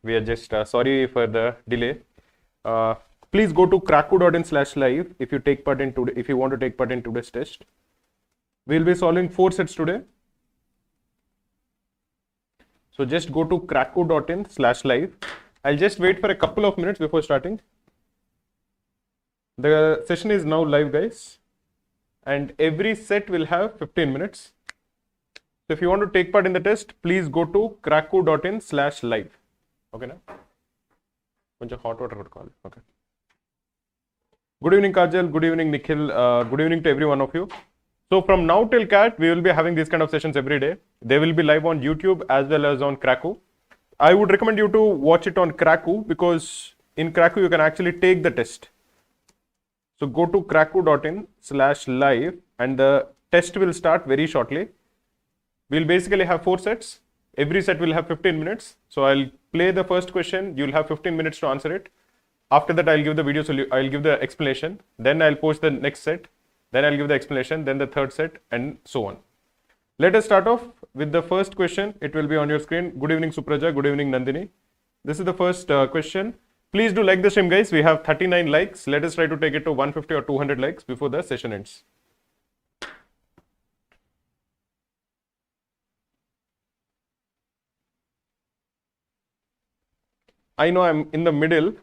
We are just sorry for the delay. Please go to cracku.in/live if you take part in today, if you want to take part in today's test. We'll be solving 4 sets today. So just go to cracku.in/live. I'll just wait for a couple of minutes before starting. The session is now live, guys, and every set will have 15 minutes. So if you want to take part in the test, please go to cracku.in/live. Okay, now? Hot water call. Okay. Good evening, Kajal. Good evening, Nikhil. Good evening to every one of you. So from now till CAT, we will be having these kind of sessions every day. They will be live on YouTube as well as on Cracku. I would recommend you to watch it on Cracku because in Cracku you can actually take the test. So go to cracku.in/live and the test will start very shortly. We'll basically have 4 sets. Every set will have 15 minutes. So I'll play the first question. You'll have 15 minutes to answer it. After that, I'll give the video, I'll give the explanation. Then I'll post the next set. Then I'll give the explanation. Then the third set and so on. Let us start off with the first question. It will be on your screen. Good evening, Supraja. Good evening, Nandini. This is the first question. Please do like the stream, guys. We have 39 likes. Let us try to take it to 150 or 200 likes before the session ends. I know I'm in the middle.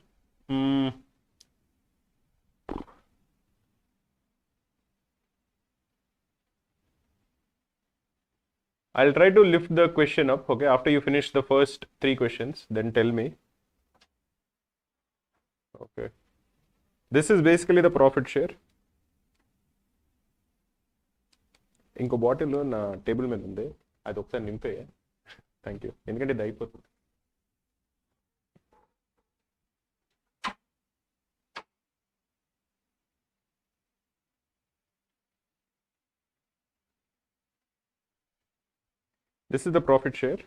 I'll try to lift the question up, okay? After you finish the first 3 questions, then tell me. Okay. This is basically the profit share. Inko bottle na table మీద ఉంది. అది ఒకసారి నింపే. Thank you. ఎందుకంటే ఇది అయిపోతుంది. This is the profit share.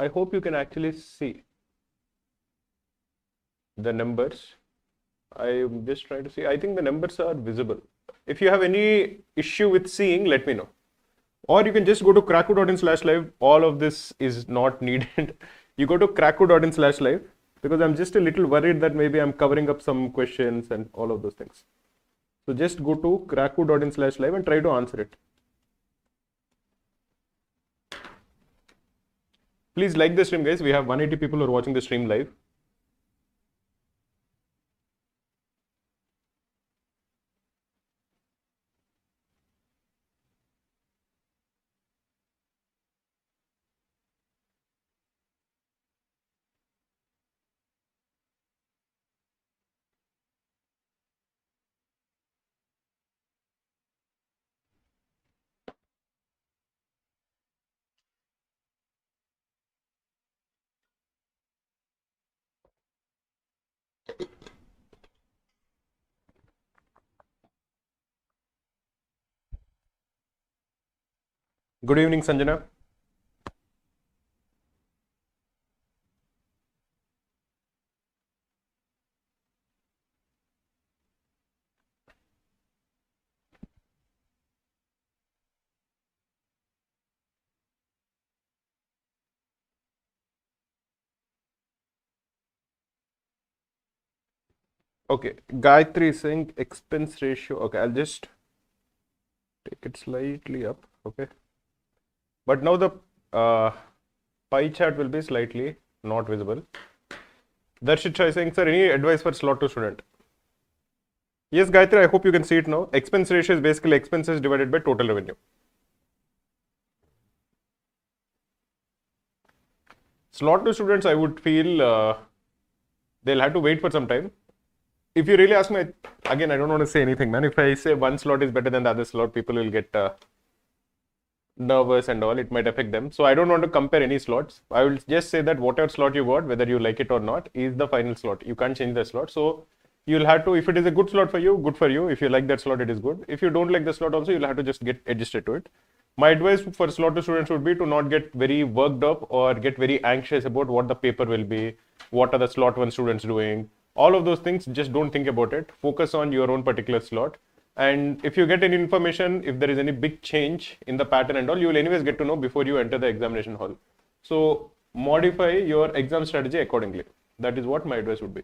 I hope you can actually see the numbers. I am just trying to see. I think the numbers are visible. If you have any issue with seeing, let me know. Or you can just go to cracku.in/live. All of this is not needed. You go to cracku.in/live because I'm just a little worried that maybe I'm covering up some questions and all of those things. So just go to cracku.in/live and try to answer it. Please like the stream, guys. We have 180 people who are watching the stream live. Good evening, Sanjana. Okay, Gayatri is saying expense ratio. Okay, I'll just take it slightly up. Okay. But now the pie chart will be slightly not visible. Darshit Chai saying, sir, any advice for slot 2 student? Yes, Gayatri, I hope you can see it now. Expense ratio is basically expenses divided by total revenue. Slot 2 students, I would feel they'll have to wait for some time. If you really ask me, again, I don't want to say anything, man. If I say one slot is better than the other slot, people will get nervous and all. It might affect them. So I don't want to compare any slots. I will just say that whatever slot you got, whether you like it or not, is the final slot. You can't change the slot. So you'll have to, if it is a good slot for you, good for you. If you like that slot, it is good. If you don't like the slot also, you'll have to just get adjusted to it. My advice for slot 2 students would be to not get very worked up or get very anxious about what the paper will be, what are the slot 1 students doing. All of those things, just don't think about it. Focus on your own particular slot And if you get any information, if there is any big change in the pattern and all, you will anyways get to know before you enter the examination hall. So modify your exam strategy accordingly. That is what my advice would be.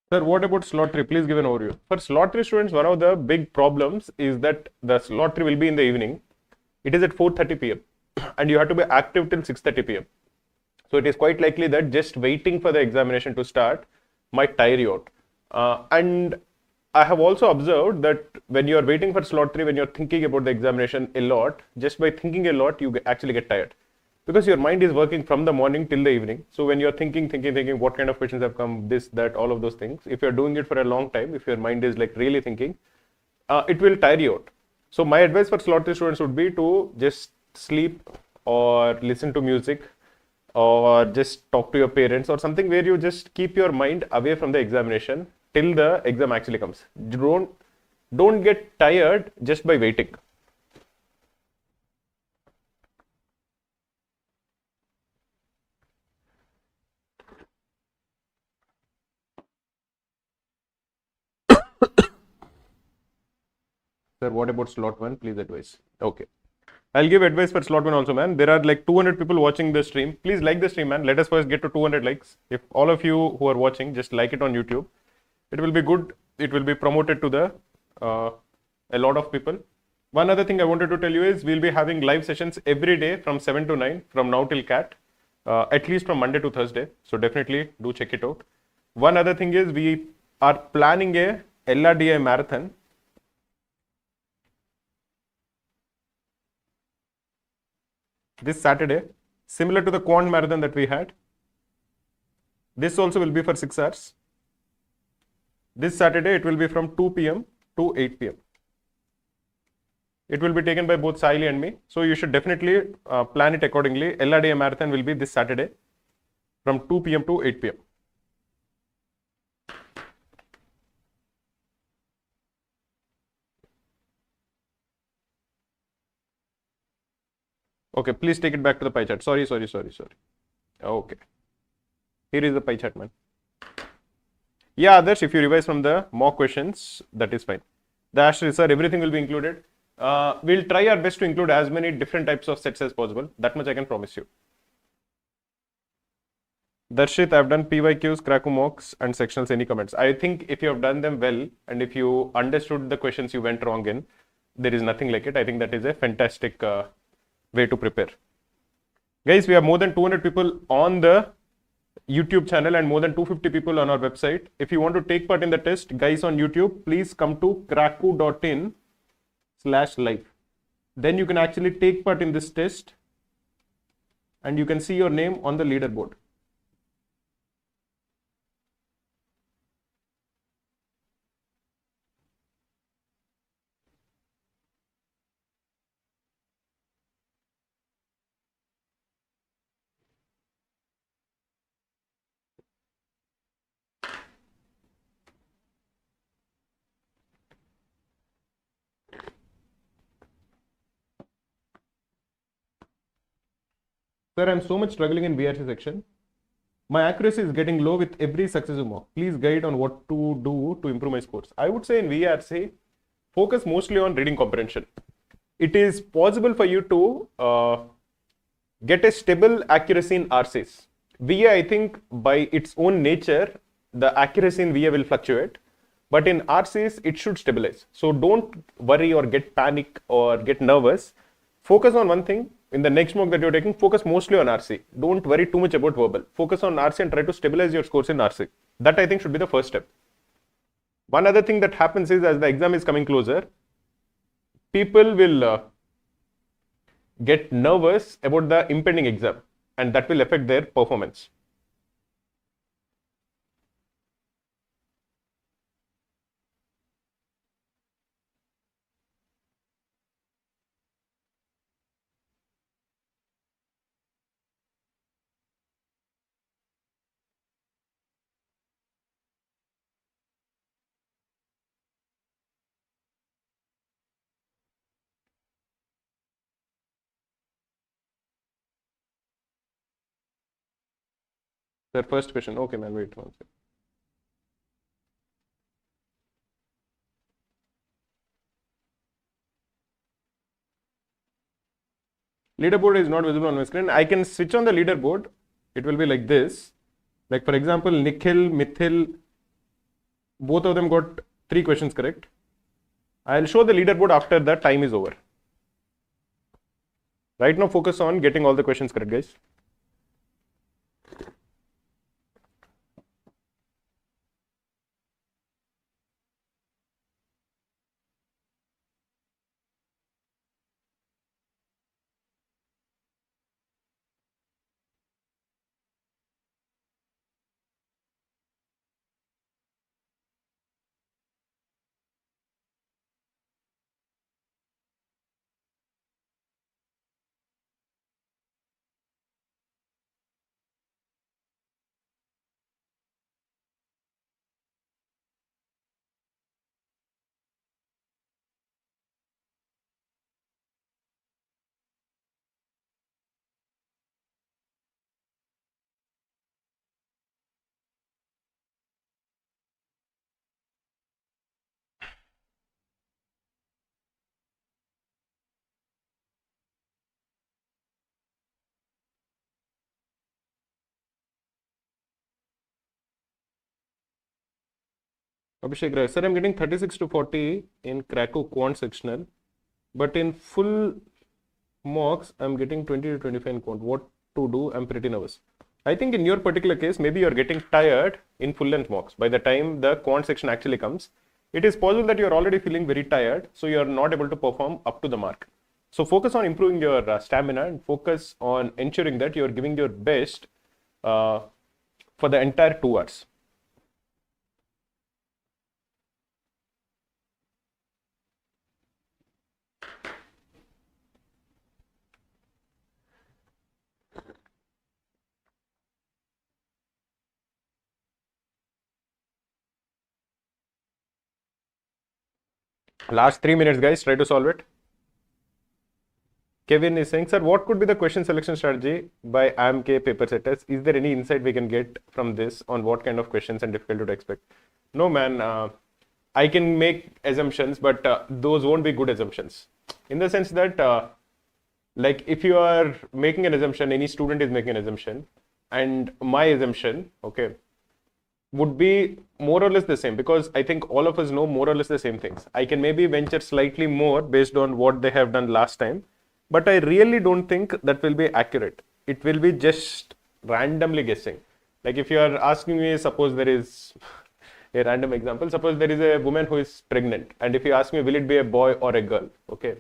Sir, what about slot 3? Please give an overview. For slot 3 students, one of the big problems is that the slot 3 will be in the evening. It is at 4:30 p.m. and you have to be active till 6:30 p.m. So it is quite likely that just waiting for the examination to start might tire you out. And I have also observed that when you are waiting for slot 3, when you are thinking about the examination a lot, just by thinking a lot, you actually get tired. Because your mind is working from the morning till the evening. So when you're thinking, what kind of questions have come, this, that, all of those things, if you're doing it for a long time, if your mind is like really thinking, it will tire you out. So my advice for slot 3 students would be to just sleep or listen to music or just talk to your parents or something where you just keep your mind away from the examination till the exam actually comes. Don't get tired just by waiting. Sir, what about slot 1? Please advise. Okay. I'll give advice for slot 1 also, man. There are like 200 people watching the stream. Please like the stream, man. Let us first get to 200 likes. If all of you who are watching, just like it on YouTube. It will be good. It will be promoted to the a lot of people. One other thing I wanted to tell you is we'll be having live sessions every day from 7 to 9 from now till CAT, at least from Monday to Thursday. So definitely do check it out. One other thing is we are planning a LRDI marathon. This Saturday, similar to the Quant marathon that we had. This also will be for 6 hours. This Saturday, it will be from 2 p.m. to 8 p.m. It will be taken by both Saili and me. So you should definitely plan it accordingly. LRDI marathon will be this Saturday from 2 p.m. to 8 p.m. Okay, please take it back to the pie chart. Sorry. Okay. Here is the pie chart, man. Yeah, others, if you revise from the mock questions, that is fine. The asterisk, sir, everything will be included. We'll try our best to include as many different types of sets as possible. That much I can promise you. Darshit, I've done PYQs, Cracku mocks, and sectionals. Any comments? I think if you have done them well, and if you understood the questions you went wrong in, there is nothing like it. I think that is a fantastic way to prepare. Guys, we have more than 200 people on the YouTube channel and more than 250 people on our website. If you want to take part in the test, guys on YouTube, please come to cracku.in/live. Then you can actually take part in this test and you can see your name on the leaderboard. Sir, I'm so much struggling in VARC section. My accuracy is getting low with every successive mock. Please guide on what to do to improve my scores. I would say in VARC, focus mostly on reading comprehension. It is possible for you to get a stable accuracy in RCs. VA, I think by its own nature, the accuracy in VA will fluctuate. But in RCs, it should stabilize. So don't worry or get panic or get nervous. Focus on one thing. In the next mock that you're taking, focus mostly on RC. Don't worry too much about verbal. Focus on RC and try to stabilize your scores in RC. That I think should be the first step. One other thing that happens is as the exam is coming closer, people will get nervous about the impending exam. and that will affect their performance. Their first question. Okay, man, wait one second. Leaderboard is not visible on my screen. I can switch on the leaderboard. It will be like this. Like for example, Nikhil, Mithil, both of them got 3 questions correct. I'll show the leaderboard after the time is over. Right now, focus on getting all the questions correct, guys. Abhishek Rai, sir, I'm getting 36 to 40 in Cracku Quant sectional, but in full mocks, I'm getting 20 to 25 in Quant. What to do? I'm pretty nervous. I think in your particular case, maybe you're getting tired in full length mocks. By the time the Quant section actually comes, it is possible that you're already feeling very tired, so you're not able to perform up to the mark. So focus on improving your stamina and focus on ensuring that you're giving your best for the entire 2 hours. Last 3 minutes, guys, try to solve it. Kevin is saying, sir, what could be the question selection strategy by AMK paper setters? Is there any insight we can get from this on what kind of questions and difficulty to expect? No, man. I can make assumptions, but those won't be good assumptions. In the sense that, like, if you are making an assumption, any student is making an assumption, and my assumption, okay, would be more or less the same, because I think all of us know more or less the same things. I can maybe venture slightly more based on what they have done last time, but I really don't think that will be accurate. It will be just randomly guessing. Like if you are asking me, suppose there is a random example, suppose there is a woman who is pregnant, and if you ask me, will it be a boy or a girl? Okay.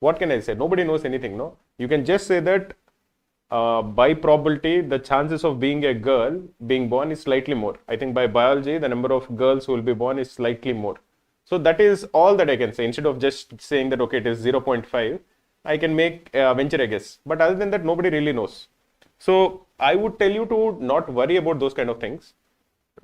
What can I say? Nobody knows anything, no? You can just say that by probability, the chances of being a girl being born is slightly more. I think by biology, the number of girls who will be born is slightly more. So that is all that I can say. Instead of just saying that, okay, it is 0.5, I can make venture a guess. But other than that, nobody really knows. So I would tell you to not worry about those kind of things.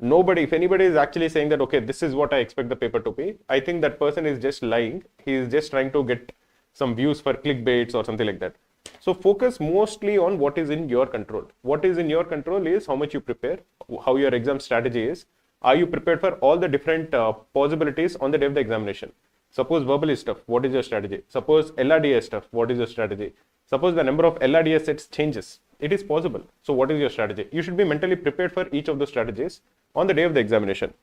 Nobody, if anybody is actually saying that, okay, this is what I expect the paper to be, I think that person is just lying. He is just trying to get some views for clickbaits or something like that. So focus mostly on what is in your control. What is in your control is how much you prepare, how your exam strategy is. Are you prepared for all the different possibilities on the day of the examination? Suppose verbal is tough, what is your strategy? Suppose LRDI stuff, what is your strategy? Suppose the number of LRDI sets changes. It is possible. So what is your strategy? You should be mentally prepared for each of those strategies on the day of the examination.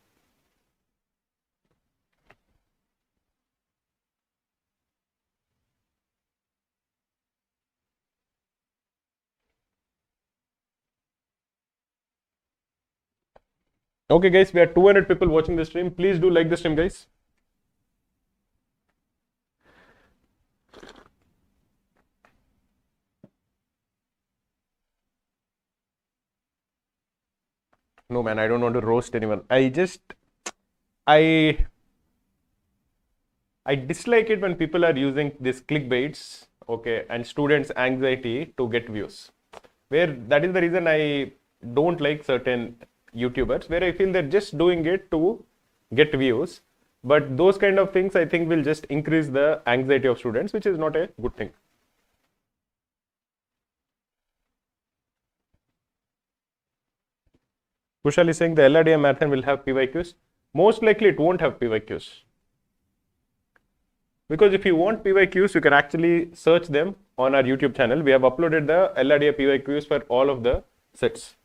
Okay, guys, we are 200 people watching the stream. Please do like the stream, guys. No man, I don't want to roast anyone. I dislike it when people are using this clickbaits, okay, and students' anxiety to get views. Where that is the reason I don't like certain YouTubers, where I feel they're just doing it to get views. But those kind of things I think will just increase the anxiety of students, which is not a good thing. Kushal is saying the LRDI marathon will have PYQs. Most likely it won't have PYQs. Because if you want PYQs, you can actually search them on our YouTube channel. We have uploaded the LRDI PYQs for all of the sets.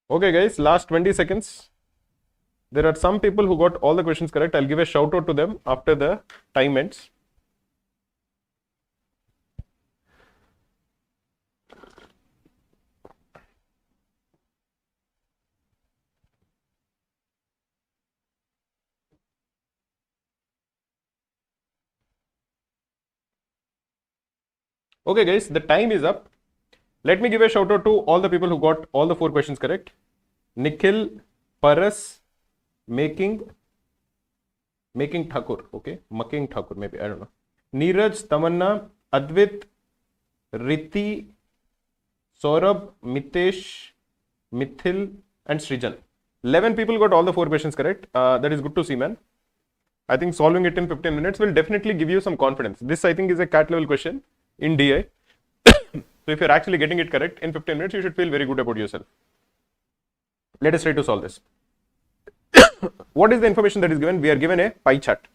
Okay guys, last 20 seconds. There are some people who got all the questions correct. I'll give a shout out to them after the time ends. Okay guys, the time is up. Let me give a shout out to all the people who got all the 4 questions correct. Nikhil, Paras, Making Thakur, okay, Making Thakur, maybe, I don't know. Neeraj, Tamanna, Advit, Riti, Saurabh, Mitesh, Mithil, and Srijan. 11 people got all the 4 questions correct. That is good to see, man. I think solving it in 15 minutes will definitely give you some confidence. This, I think, is a CAT level question in DI. So if you're actually getting it correct in 15 minutes, you should feel very good about yourself. Let us try to solve this. What is the information that is given? We are given a pie chart.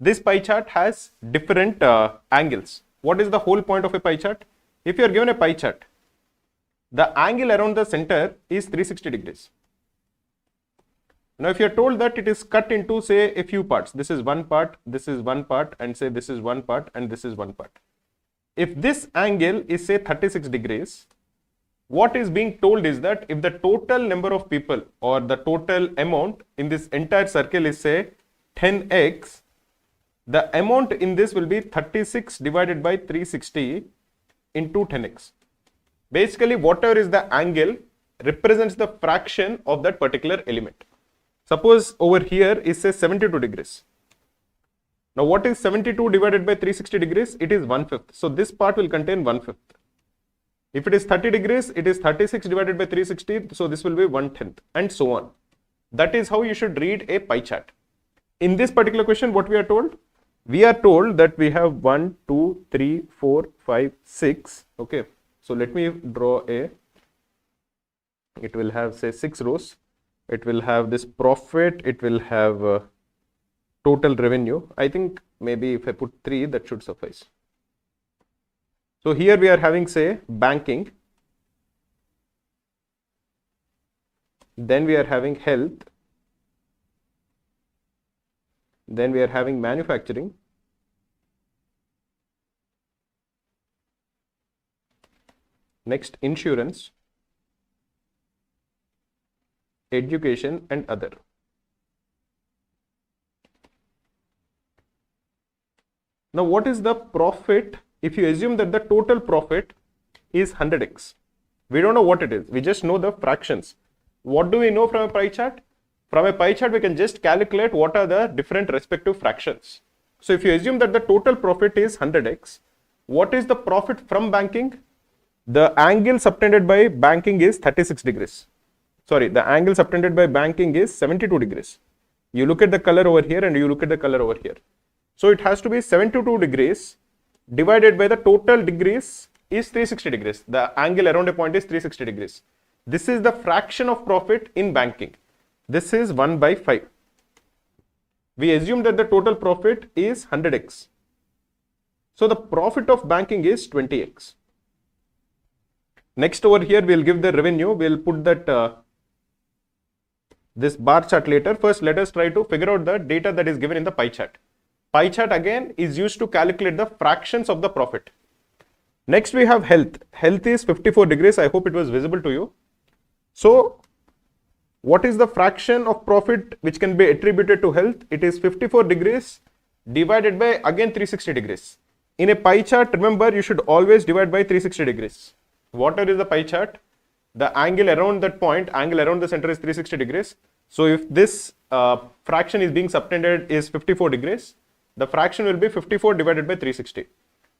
This pie chart has different angles. What is the whole point of a pie chart? If you are given a pie chart, the angle around the center is 360 degrees. Now, if you are told that it is cut into, say, a few parts, this is one part, this is one part, and say this is one part, and this is one part. If this angle is, say, 36 degrees, what is being told is that if the total number of people or the total amount in this entire circle is, say, 10x, the amount in this will be 36 divided by 360 into 10x. Basically, whatever is the angle represents the fraction of that particular element. Suppose over here is, say, 72 degrees. Now, what is 72 divided by 360 degrees? It is 1/5. So, this part will contain 1/5. If it is 30 degrees, it is 36 divided by 360. So, this will be 1/10 and so on. That is how you should read a pie chart. In this particular question, what we are told? We are told that we have 1, 2, 3, 4, 5, 6. Okay. So, let me draw a, it will have, say, 6 rows. It will have this profit. It will have total revenue. I think maybe if I put 3, that should suffice. So here we are having, say, banking. Then we are having health. Then we are having manufacturing. Next, insurance, education, and other. Now, what is the profit if you assume that the total profit is 100x? We don't know what it is. We just know the fractions. What do we know from a pie chart? From a pie chart, we can just calculate what are the different respective fractions. So, if you assume that the total profit is 100x, what is the profit from banking? The angle subtended by banking is 36 degrees. Sorry, the angle subtended by banking is 72 degrees. You look at the color over here and you look at the color over here. So, it has to be 72 degrees divided by the total degrees is 360 degrees. The angle around a point is 360 degrees. This is the fraction of profit in banking. This is 1/5. We assume that the total profit is 100x. So, the profit of banking is 20x. Next over here, we'll give the revenue. We'll put that this bar chart later. First, let us try to figure out the data that is given in the pie chart. Pie chart again is used to calculate the fractions of the profit. Next, we have health. Health is 54 degrees. I hope it was visible to you. So, What is the fraction of profit which can be attributed to health? It is 54 degrees divided by again 360 degrees. In a pie chart, remember you should always divide by 360 degrees. Whatever is the pie chart, the angle around that point, angle around the center is 360 degrees. So if this fraction is being subtended is 54 degrees, the fraction will be 54 divided by 360.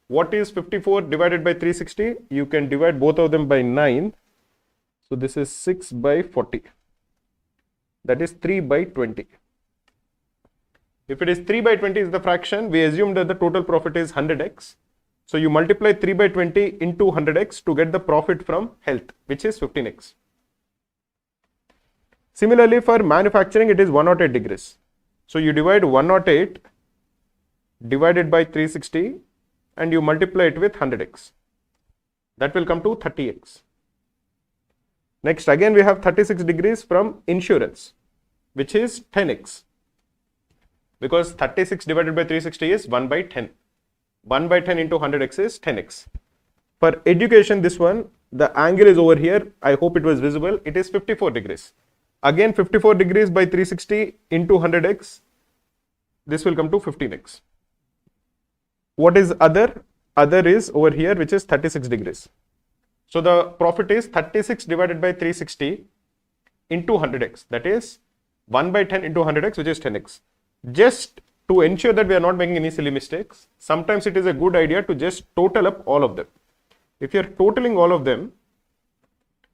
What is 54 divided by 360? You can divide both of them by 9. So this is 6 by 40. That is 3 by 20. If it is 3 by 20 is the fraction, we assume that the total profit is 100x. So you multiply 3 by 20 into 100x to get the profit from health, which is 15x. Similarly, for manufacturing, it is 108 degrees. So you divide 108 divided by 360 and you multiply it with 100x. That will come to 30x. Next, again we have 36 degrees from insurance, which is 10x. Because 36 divided by 360 is 1 by 10. 1 by 10 into 100x is 10x. For education, this one, the angle is over here. I hope it was visible. It is 54 degrees. Again, 54 degrees by 360 into 100x. This will come to 15x. What is other? Other is over here, which is 36 degrees. So the profit is 36 divided by 360 into 100x. That is 1 by 10 into 100x, which is 10x. Just to ensure that we are not making any silly mistakes, sometimes it is a good idea to just total up all of them. If you are totaling all of them,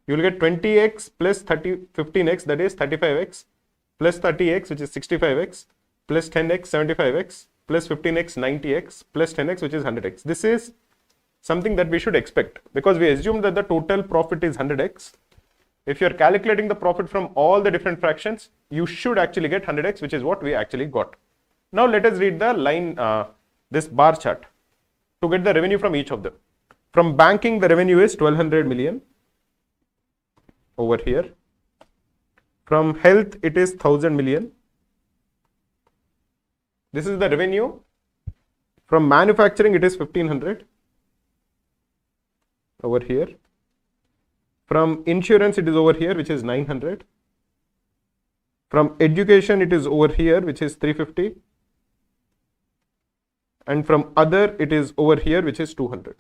you will get 20x plus 15x, that is 35x, plus 30x, which is 65x, plus 10x, 75x, plus 15x, 90x, plus 10x, which is 100x. This is something that we should expect because we assume that the total profit is 100x. If you are calculating the profit from all the different fractions, you should actually get 100x, which is what we actually got. Now let us read the line, this bar chart to get the revenue from each of them. From banking, the revenue is 1200 million over here. From health, it is 1000 million. This is the revenue. From manufacturing, it is 1500 over here. From insurance, it is over here, which is 900. From education, it is over here, which is 350. And from other, it is over here, which is 200.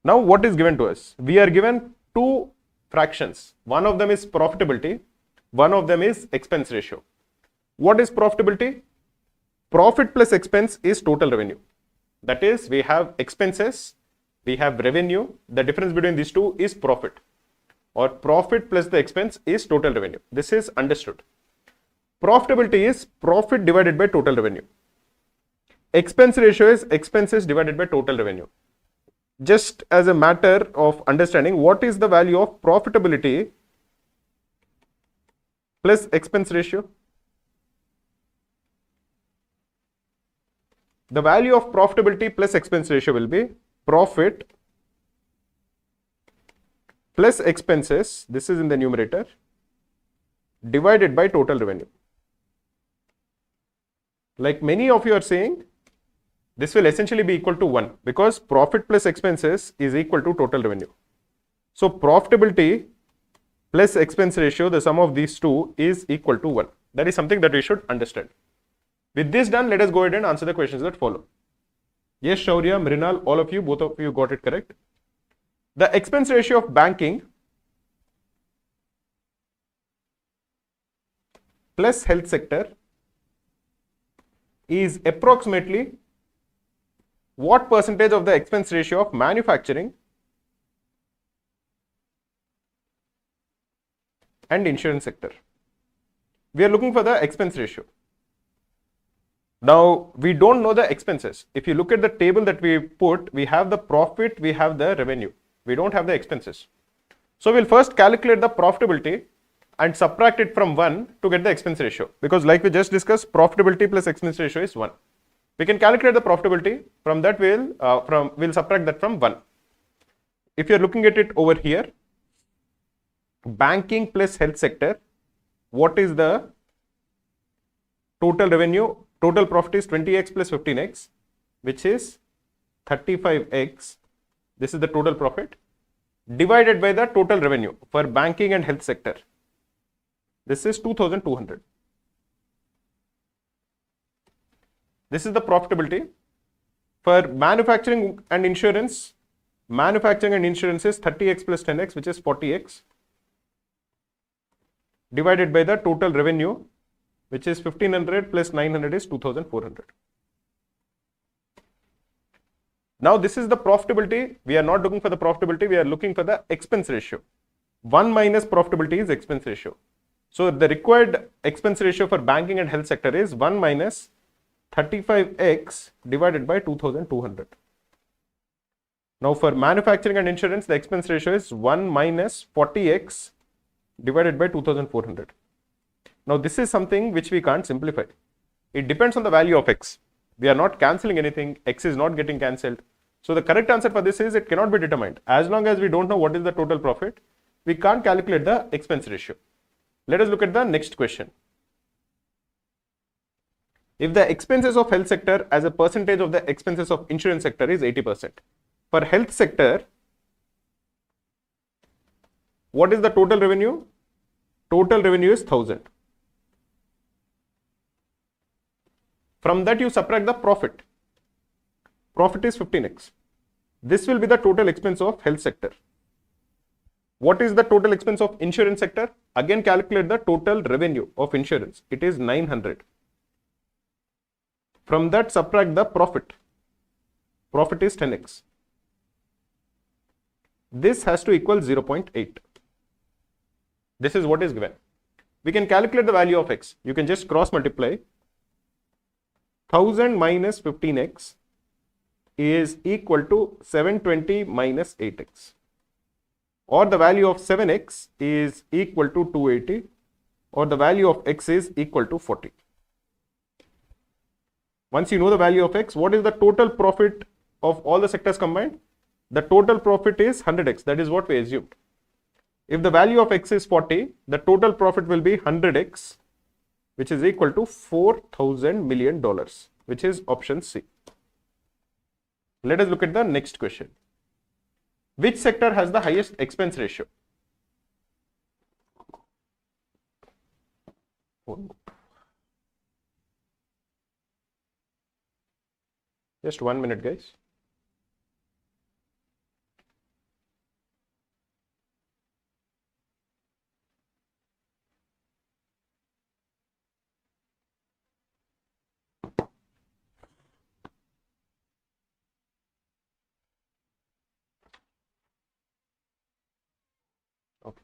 Now, what is given to us? We are given two fractions. One of them is profitability. One of them is expense ratio. What is profitability? Profit plus expense is total revenue. That is, we have expenses, we have revenue. The difference between these two is profit. Or profit plus the expense is total revenue. This is understood. Profitability is profit divided by total revenue. Expense ratio is expenses divided by total revenue. Just as a matter of understanding, what is the value of profitability plus expense ratio? The value of profitability plus expense ratio will be profit plus expenses, this is in the numerator, divided by total revenue. Like many of you are saying, this will essentially be equal to 1 because profit plus expenses is equal to total revenue. So profitability plus expense ratio, the sum of these two is equal to 1. That is something that we should understand. With this done, let us go ahead and answer the questions that follow. Yes, Shaurya, Mrinal, all of you, both of you got it correct. The expense ratio of banking plus health sector is approximately what percentage of the expense ratio of manufacturing and insurance sector? We are looking for the expense ratio. Now, we don't know the expenses. If you look at the table that we put, we have the profit, we have the revenue. We don't have the expenses. So, we'll first calculate the profitability and subtract it from 1 to get the expense ratio. Because like we just discussed, profitability plus expense ratio is 1. We can calculate the profitability. From that, we'll subtract that from 1. If you're looking at it over here, banking plus health sector, what is the total revenue? Total profit is 20x plus 15x, which is 35x. This is the total profit. divided by the total revenue for banking and health sector. This is 2200. This is the profitability. For manufacturing and insurance, manufacturing and insurance is 30x plus 10x, which is 40x, divided by the total revenue, which is 1500 plus 900 is 2400. Now this is the profitability. We are not looking for the profitability, we are looking for the expense ratio. 1 minus profitability is expense ratio. So the required expense ratio for banking and health sector is 1 minus 35x divided by 2200. Now for manufacturing and insurance, the expense ratio is 1 minus 40x divided by 2400. Now this is something which we can't simplify. It depends on the value of x. We are not cancelling anything, x is not getting cancelled. So the correct answer for this is it cannot be determined. As long as we don't know what is the total profit, we can't calculate the expense ratio. Let us look at the next question. If the expenses of health sector as a percentage of the expenses of insurance sector is 80%. For health sector, what is the total revenue? Total revenue is 1000. From that you subtract the profit. Profit is 15x. This will be the total expense of health sector. What is the total expense of insurance sector? Again calculate the total revenue of insurance. It is 900. From that subtract the profit. Profit is 10x. This has to equal 0.8. This is what is given. We can calculate the value of x. You can just cross multiply. 1000 minus 15x is equal to 720 minus 8x. Or the value of 7x is equal to 280, or the value of x is equal to 40. Once you know the value of x, what is the total profit of all the sectors combined? The total profit is 100x. That is what we assumed. If the value of x is 40, the total profit will be 100x, which is equal to $4,000 million, which is option C. Let us look at the next question. Which sector has the highest expense ratio? Just 1 minute, guys. Okay.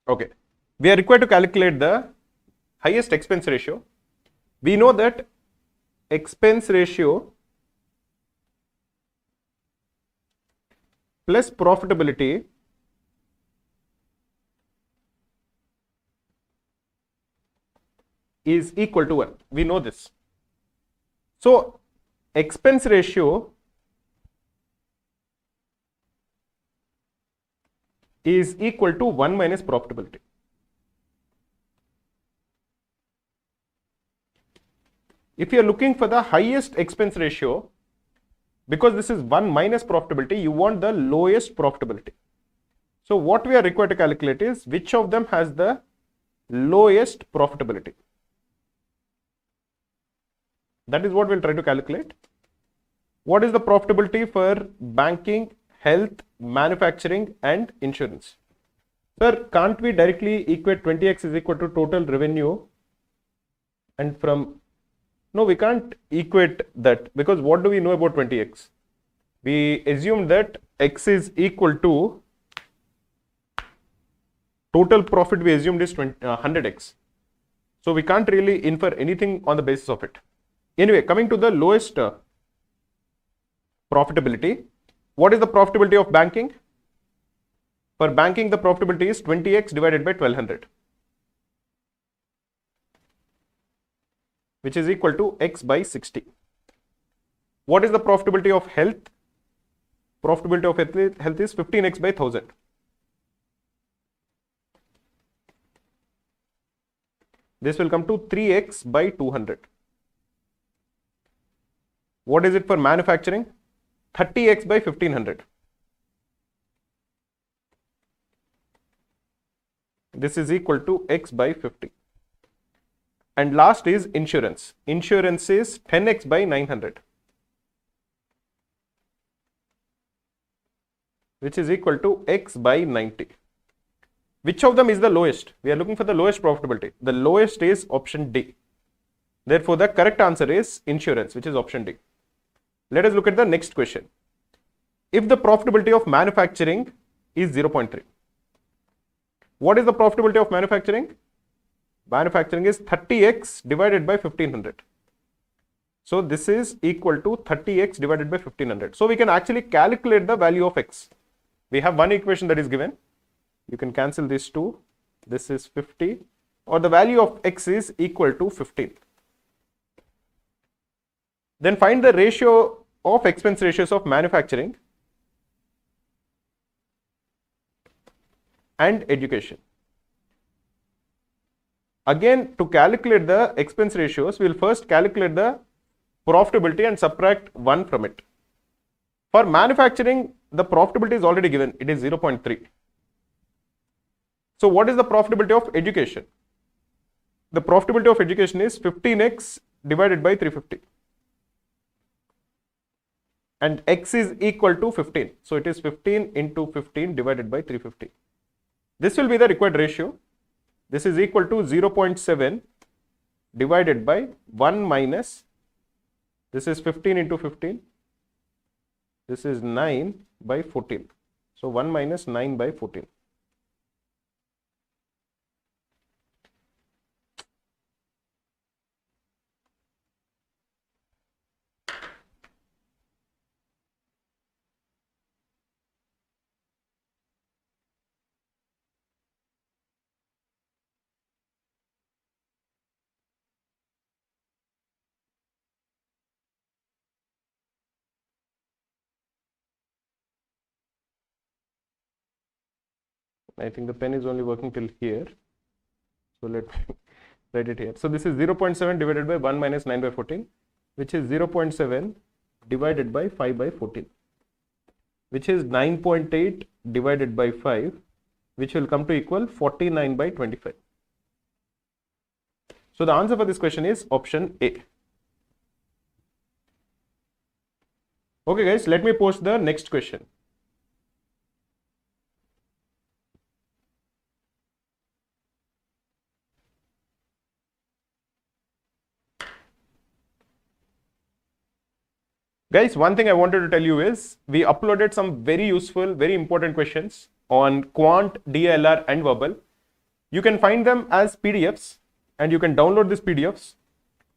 Okay. We are required to calculate the highest expense ratio. We know that expense ratio plus profitability is equal to 1. We know this. So expense ratio is equal to 1 minus profitability. If you are looking for the highest expense ratio, because this is 1 minus profitability, you want the lowest profitability. So what we are required to calculate is which of them has the lowest profitability. That is what we'll try to calculate. What is the profitability for banking, health, manufacturing and insurance? Sir, can't we directly equate 20x is equal to total revenue and from... No, we can't equate that, because what do we know about 20x? We assume that x is equal to total profit, we assumed is 100x. So we can't really infer anything on the basis of it. Anyway, coming to the lowest profitability, what is the profitability of banking? For banking, the profitability is 20x divided by 1200, which is equal to x by 60. What is the profitability of health? Profitability of health is 15x by 1000. This will come to 3x by 200. What is it for manufacturing? 30x by 1500. This is equal to x by 50. And last is insurance. Insurance is 10x by 900, which is equal to x by 90. Which of them is the lowest? We are looking for the lowest profitability. The lowest is option D. Therefore, the correct answer is insurance, which is option D. Let us look at the next question. If the profitability of manufacturing is 0.3, what is the profitability of manufacturing? Manufacturing is 30x divided by 1500. So this is equal to 30x divided by 1500. So we can actually calculate the value of x. We have one equation that is given. You can cancel these two. This is 50, or the value of x is equal to 15. Then find the ratio of expense ratios of manufacturing and education. Again, to calculate the expense ratios, we will first calculate the profitability and subtract 1 from it. For manufacturing, the profitability is already given. It is 0.3. So what is the profitability of education? The profitability of education is 15x divided by 350. And x is equal to 15. So it is 15 into 15 divided by 350. This will be the required ratio. This is equal to 0.7 divided by 1 minus, this is 15 into 15. This is 9 by 14. So 1 minus 9 by 14. I think the pen is only working till here. So let me write it here. So this is 0.7 divided by 1 minus 9 by 14, which is 0.7 divided by 5 by 14, which is 9.8 divided by 5, which will come to equal 49 by 25. So the answer for this question is option A. Okay guys, let me post the next question. Guys, one thing I wanted to tell you is we uploaded some very useful, very important questions on Quant, DLR and Verbal. You can find them as PDFs and you can download these PDFs.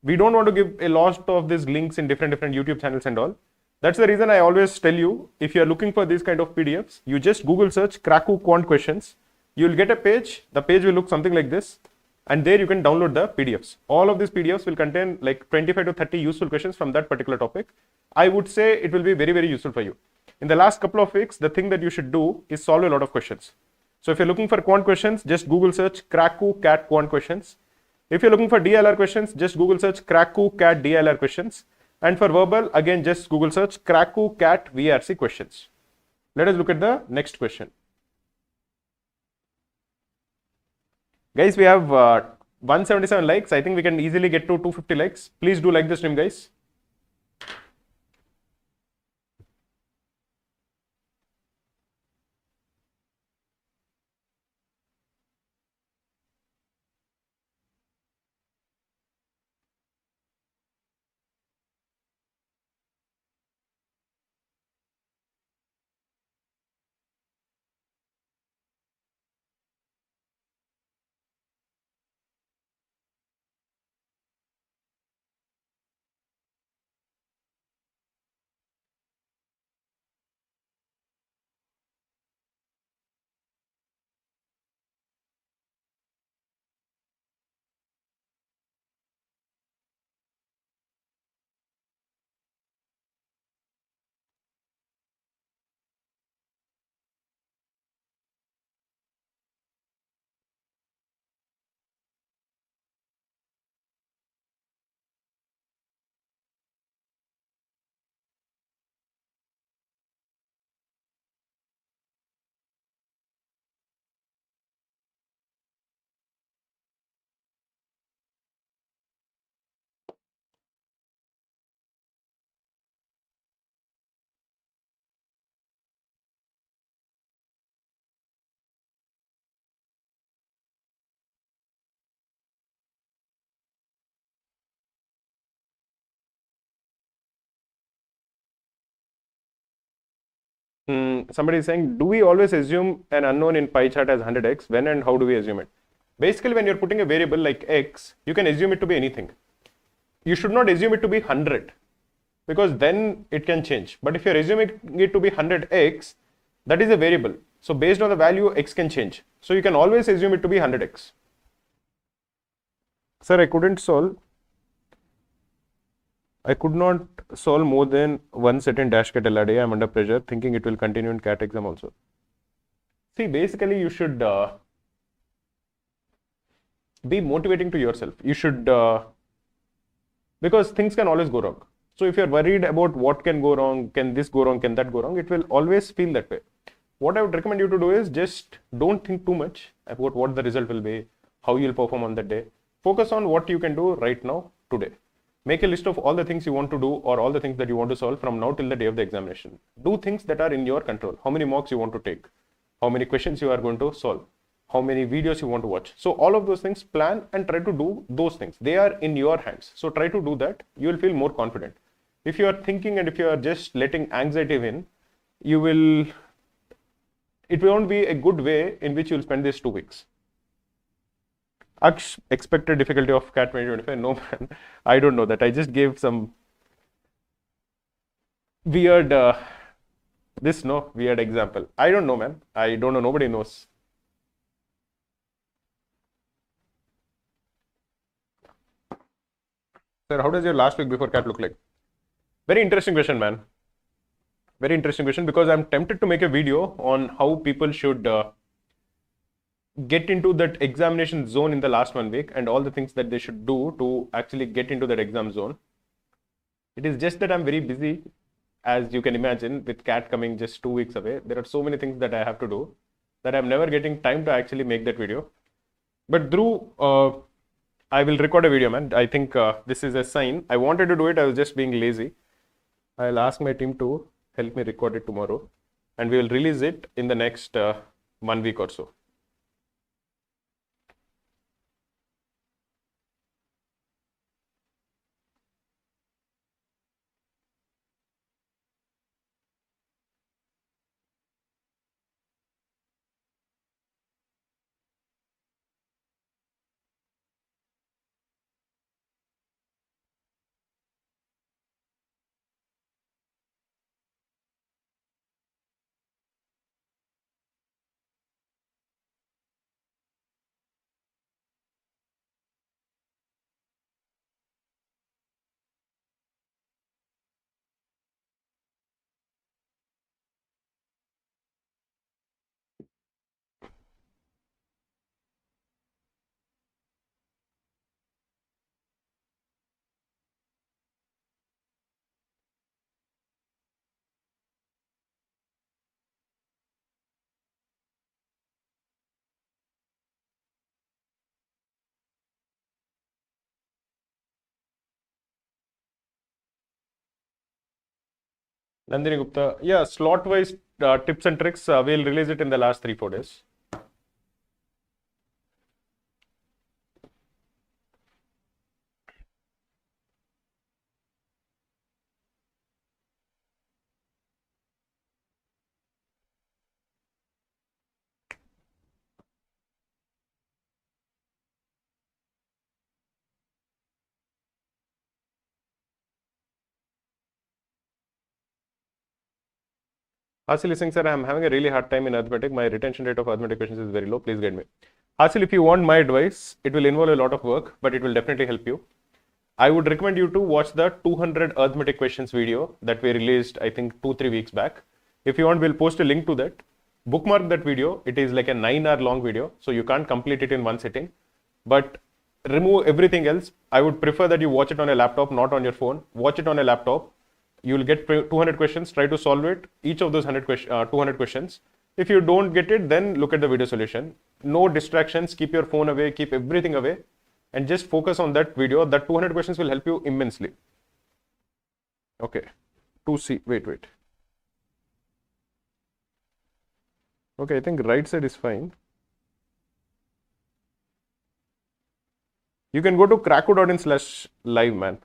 We don't want to give a lot of these links in different YouTube channels and all. That's the reason I always tell you, if you are looking for these kind of PDFs, you just Google search Cracku Quant questions. You'll get a page. The page will look something like this. And there you can download the PDFs. All of these PDFs will contain like 25 to 30 useful questions from that particular topic. I would say it will be very, very useful for you. In the last couple of weeks, the thing that you should do is solve a lot of questions. So if you're looking for quant questions, just Google search Cracku cat quant questions. If you're looking for DLR questions, just Google search Cracku cat DLR questions. And for verbal, again, just Google search Cracku cat VARC questions. Let us look at the next question. Guys, we have 177 likes. I think we can easily get to 250 likes. Please do like this stream, guys. Somebody is saying, do we always assume an unknown in pie chart as 100x? When and how do we assume it? Basically, when you're putting a variable like x, you can assume it to be anything. You should not assume it to be 100 because then it can change. But if you're assuming it to be 100x, that is a variable. So based on the value, x can change. So you can always assume it to be 100x. Sir, I could not solve more than one set in dash cat LRDI. I'm under pressure, thinking it will continue in cat exam also. See, basically you should be motivating to yourself. You should, because things can always go wrong. So if you're worried about what can go wrong, can this go wrong, can that go wrong, it will always feel that way. What I would recommend you to do is just don't think too much about what the result will be, how you'll perform on that day. Focus on what you can do right now, today. Make a list of all the things you want to do or all the things that you want to solve from now till the day of the examination. Do things that are in your control. How many mocks you want to take, how many questions you are going to solve, how many videos you want to watch. So all of those things, plan and try to do those things. They are in your hands. So try to do that. You will feel more confident. If you are thinking and if you are just letting anxiety win, it won't be a good way in which you will spend these 2 weeks. Aksh, expected difficulty of CAT 2025? No, man. I don't know that. I just gave some weird, weird example. I don't know, man. I don't know. Nobody knows. Sir, how does your last week before CAT look like? Very interesting question, man. Very interesting question, because I'm tempted to make a video on how people should get into that examination zone in the last 1 week and all the things that they should do to actually get into that exam zone. It is just that I'm very busy, as you can imagine, with CAT coming just 2 weeks away. There are so many things that I have to do that I'm never getting time to actually make that video. But Dhruv, I will record a video, man. I think this is a sign. I wanted to do it. I was just being lazy. I'll ask my team to help me record it tomorrow, and we will release it in the next 1 week or so. Nandini Gupta, yeah, slot-wise tips and tricks, we'll release it in the last 3-4 days. Hasil is saying, sir, I'm having a really hard time in arithmetic. My retention rate of arithmetic questions is very low. Please guide me. Hasil, if you want my advice, it will involve a lot of work, but it will definitely help you. I would recommend you to watch the 200 arithmetic questions video that we released, I think 2-3 weeks back. If you want, we'll post a link to that. Bookmark that video. It is like a 9-hour long video, so you can't complete it in one sitting. But remove everything else. I would prefer that you watch it on a laptop, not on your phone. Watch it on a laptop. You will get 200 questions, try to solve it, each of those 200 questions. If you don't get it, then look at the video solution. No distractions, keep your phone away, keep everything away, and just focus on that video. That 200 questions will help you immensely. Okay, 2C, wait. Okay, I think right side is fine. You can go to cracku.in/live, man.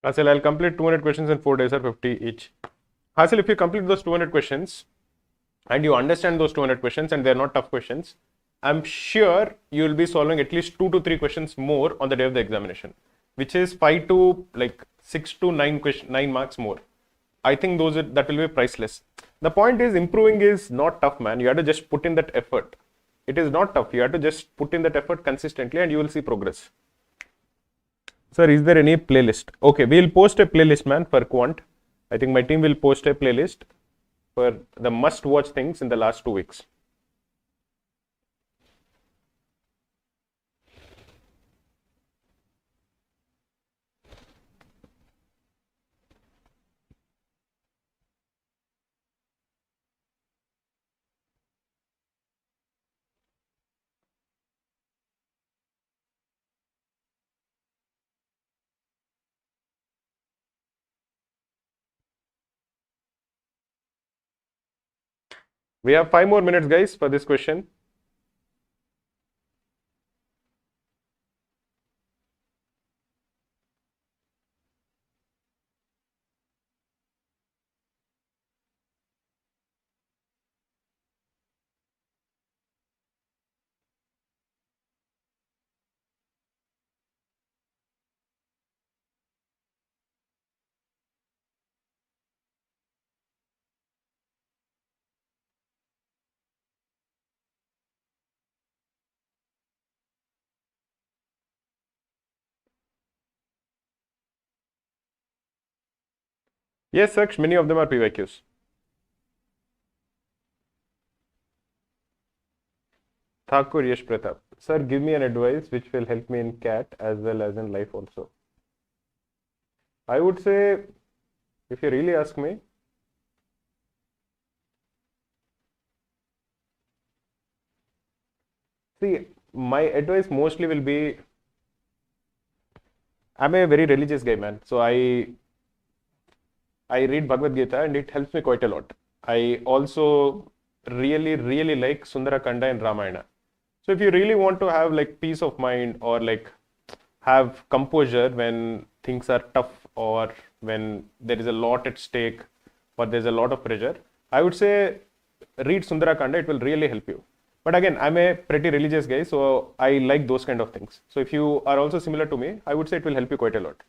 Hasil, I'll complete 200 questions in 4 days or 50 each. Hasil, if you complete those 200 questions and you understand those 200 questions and they're not tough questions, I'm sure you will be solving at least 2 to 3 questions more on the day of the examination, which is 5 to like 6 to 9 marks more. I think that will be priceless. The point is improving is not tough, man. You have to just put in that effort. It is not tough. You have to just put in that effort consistently and you will see progress. Sir, is there any playlist? Okay, we'll post a playlist, man, for Quant. I think my team will post a playlist for the must-watch things in the last 2 weeks. We have 5 more minutes, guys, for this question. Yes, Saksh, many of them are PYQs. Thakur Yash Pratap. Sir, give me an advice which will help me in CAT as well as in life also. I would say, if you really ask me, see, my advice mostly will be, I'm a very religious guy, man. So I read Bhagavad Gita and it helps me quite a lot. I also really like Sundarakanda and Ramayana. So if you really want to have like peace of mind or like have composure when things are tough or when there is a lot at stake or there's a lot of pressure, I would say read Sundarakanda. It will really help you. But again, I'm a pretty religious guy, so I like those kind of things. So if you are also similar to me, I would say it will help you quite a lot.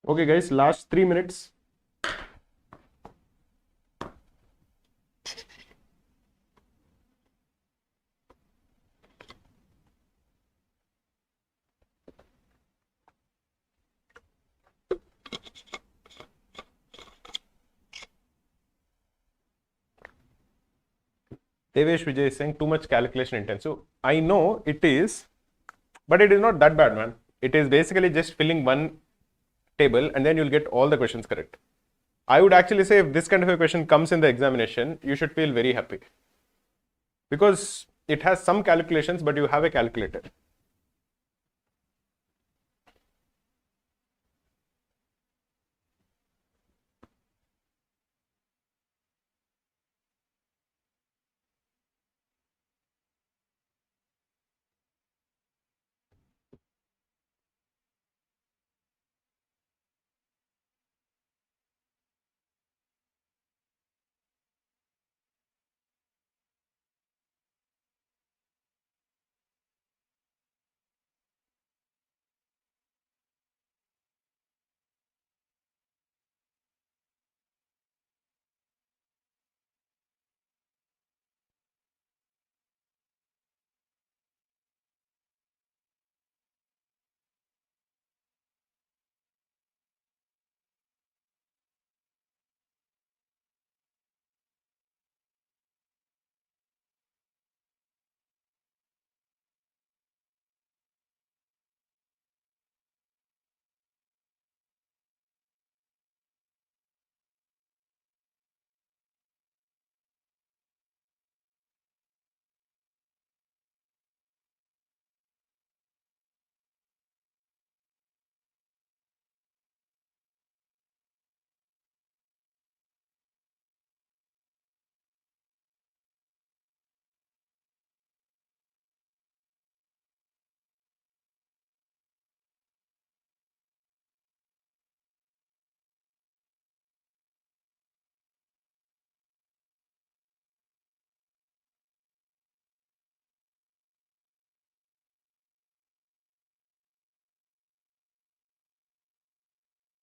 Okay, guys, last 3 minutes. Devesh Vijay is saying too much calculation intensive. I know it is, but it is not that bad, man. It is basically just filling one table and then you'll get all the questions correct. I would actually say if this kind of a question comes in the examination, you should feel very happy because it has some calculations, but you have a calculator.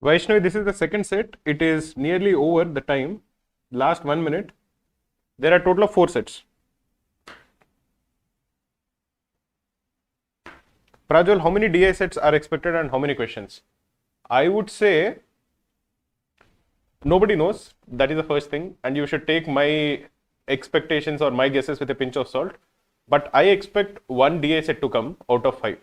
Vaishnavi, this is the second set. It is nearly over the time. Last 1 minute. There are a total of 4 sets. Prajwal, how many DI sets are expected and how many questions? I would say nobody knows. That is the first thing. And you should take my expectations or my guesses with a pinch of salt. But I expect 1 DI set to come out of 5.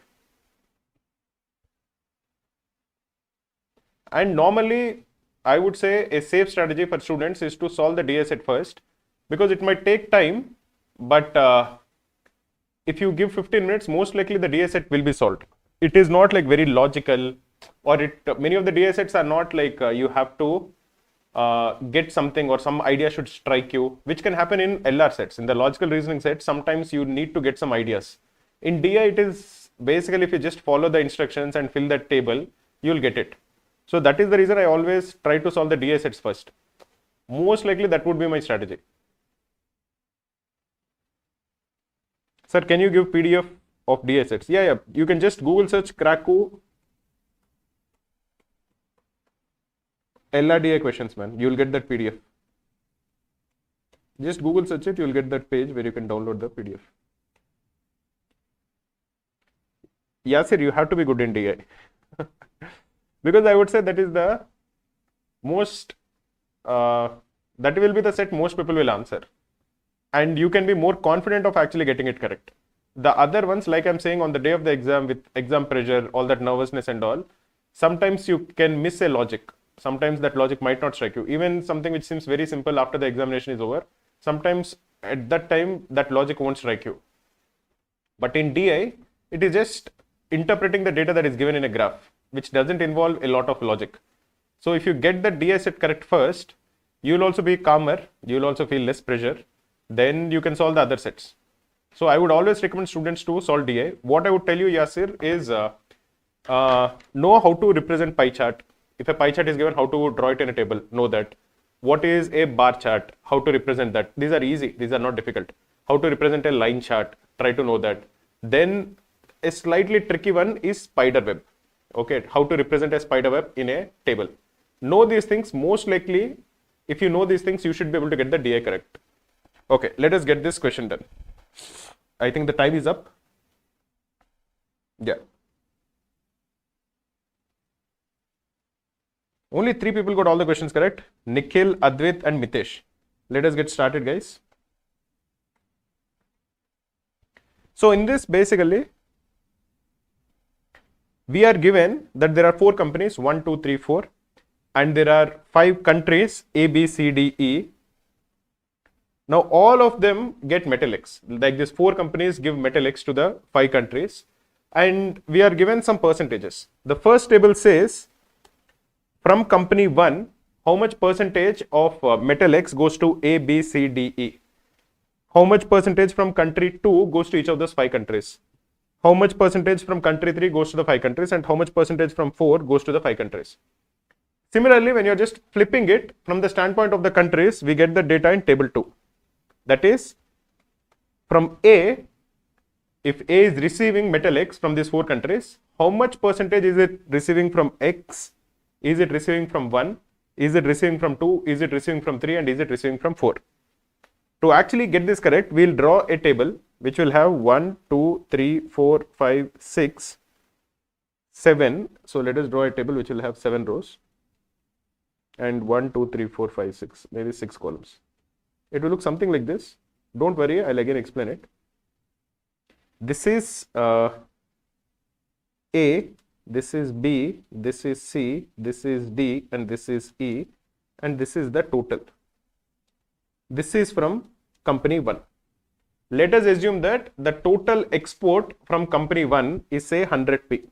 And normally, I would say a safe strategy for students is to solve the DI set first, because it might take time, but if you give 15 minutes, most likely the DI set will be solved. It is not like very logical, or many of the DI sets are not like you have to get something or some idea should strike you, which can happen in LR sets. In the logical reasoning set, sometimes you need to get some ideas. In DI, it is basically if you just follow the instructions and fill that table, you'll get it. So that is the reason I always try to solve the DI sets first. Most likely that would be my strategy. Sir, can you give PDF of DI sets? Yeah. You can just Google search Cracku LRDI questions, man. You'll get that PDF. Just Google search it, you'll get that page where you can download the PDF. Yeah, sir, you have to be good in DI. Because I would say that is the most, that will be the set most people will answer. And you can be more confident of actually getting it correct. The other ones, like I'm saying, on the day of the exam with exam pressure, all that nervousness and all, sometimes you can miss a logic. Sometimes that logic might not strike you. Even something which seems very simple after the examination is over, sometimes at that time, that logic won't strike you. But in DI, it is just interpreting the data that is given in a graph, which doesn't involve a lot of logic. So if you get the DI set correct first, you'll also be calmer, you'll also feel less pressure, then you can solve the other sets. So I would always recommend students to solve DI. What I would tell you, Yasir, is know how to represent pie chart. If a pie chart is given, how to draw it in a table, know that. What is a bar chart, how to represent that. These are easy, these are not difficult. How to represent a line chart, try to know that. Then a slightly tricky one is spider web. Okay, how to represent a spider web in a table. Know these things. Most likely, if you know these things, you should be able to get the DI correct. Okay, let us get this question done. I think the time is up. Yeah. Only 3 people got all the questions correct. Nikhil, Advait and Mitesh. Let us get started, guys. So in this, basically, we are given that there are 4 companies, 1, 2, 3, 4, and there are 5 countries, A, B, C, D, E. Now all of them get metal X. Like these 4 companies give metal X to the 5 countries, and we are given some percentages. The first table says, from company 1, how much percentage of metal X goes to A, B, C, D, E? How much percentage from country 2 goes to each of those 5 countries? How much percentage from country 3 goes to the 5 countries, and how much percentage from 4 goes to the 5 countries? Similarly, when you're just flipping it from the standpoint of the countries, we get the data in table 2. That is, from A, if A is receiving metal X from these 4 countries, how much percentage is it receiving from X? Is it receiving from 1? Is it receiving from 2? Is it receiving from 3? And is it receiving from 4? To actually get this correct, we'll draw a table which will have 1, 2, 3, 4, 5, 6, 7. So let us draw a table which will have 7 rows. And 1, 2, 3, 4, 5, 6, maybe 6 columns. It will look something like this. Don't worry, I'll again explain it. This is A, this is B, this is C, this is D, and this is E, and this is the total. This is from company 1. Let us assume that the total export from company 1 is say 100p.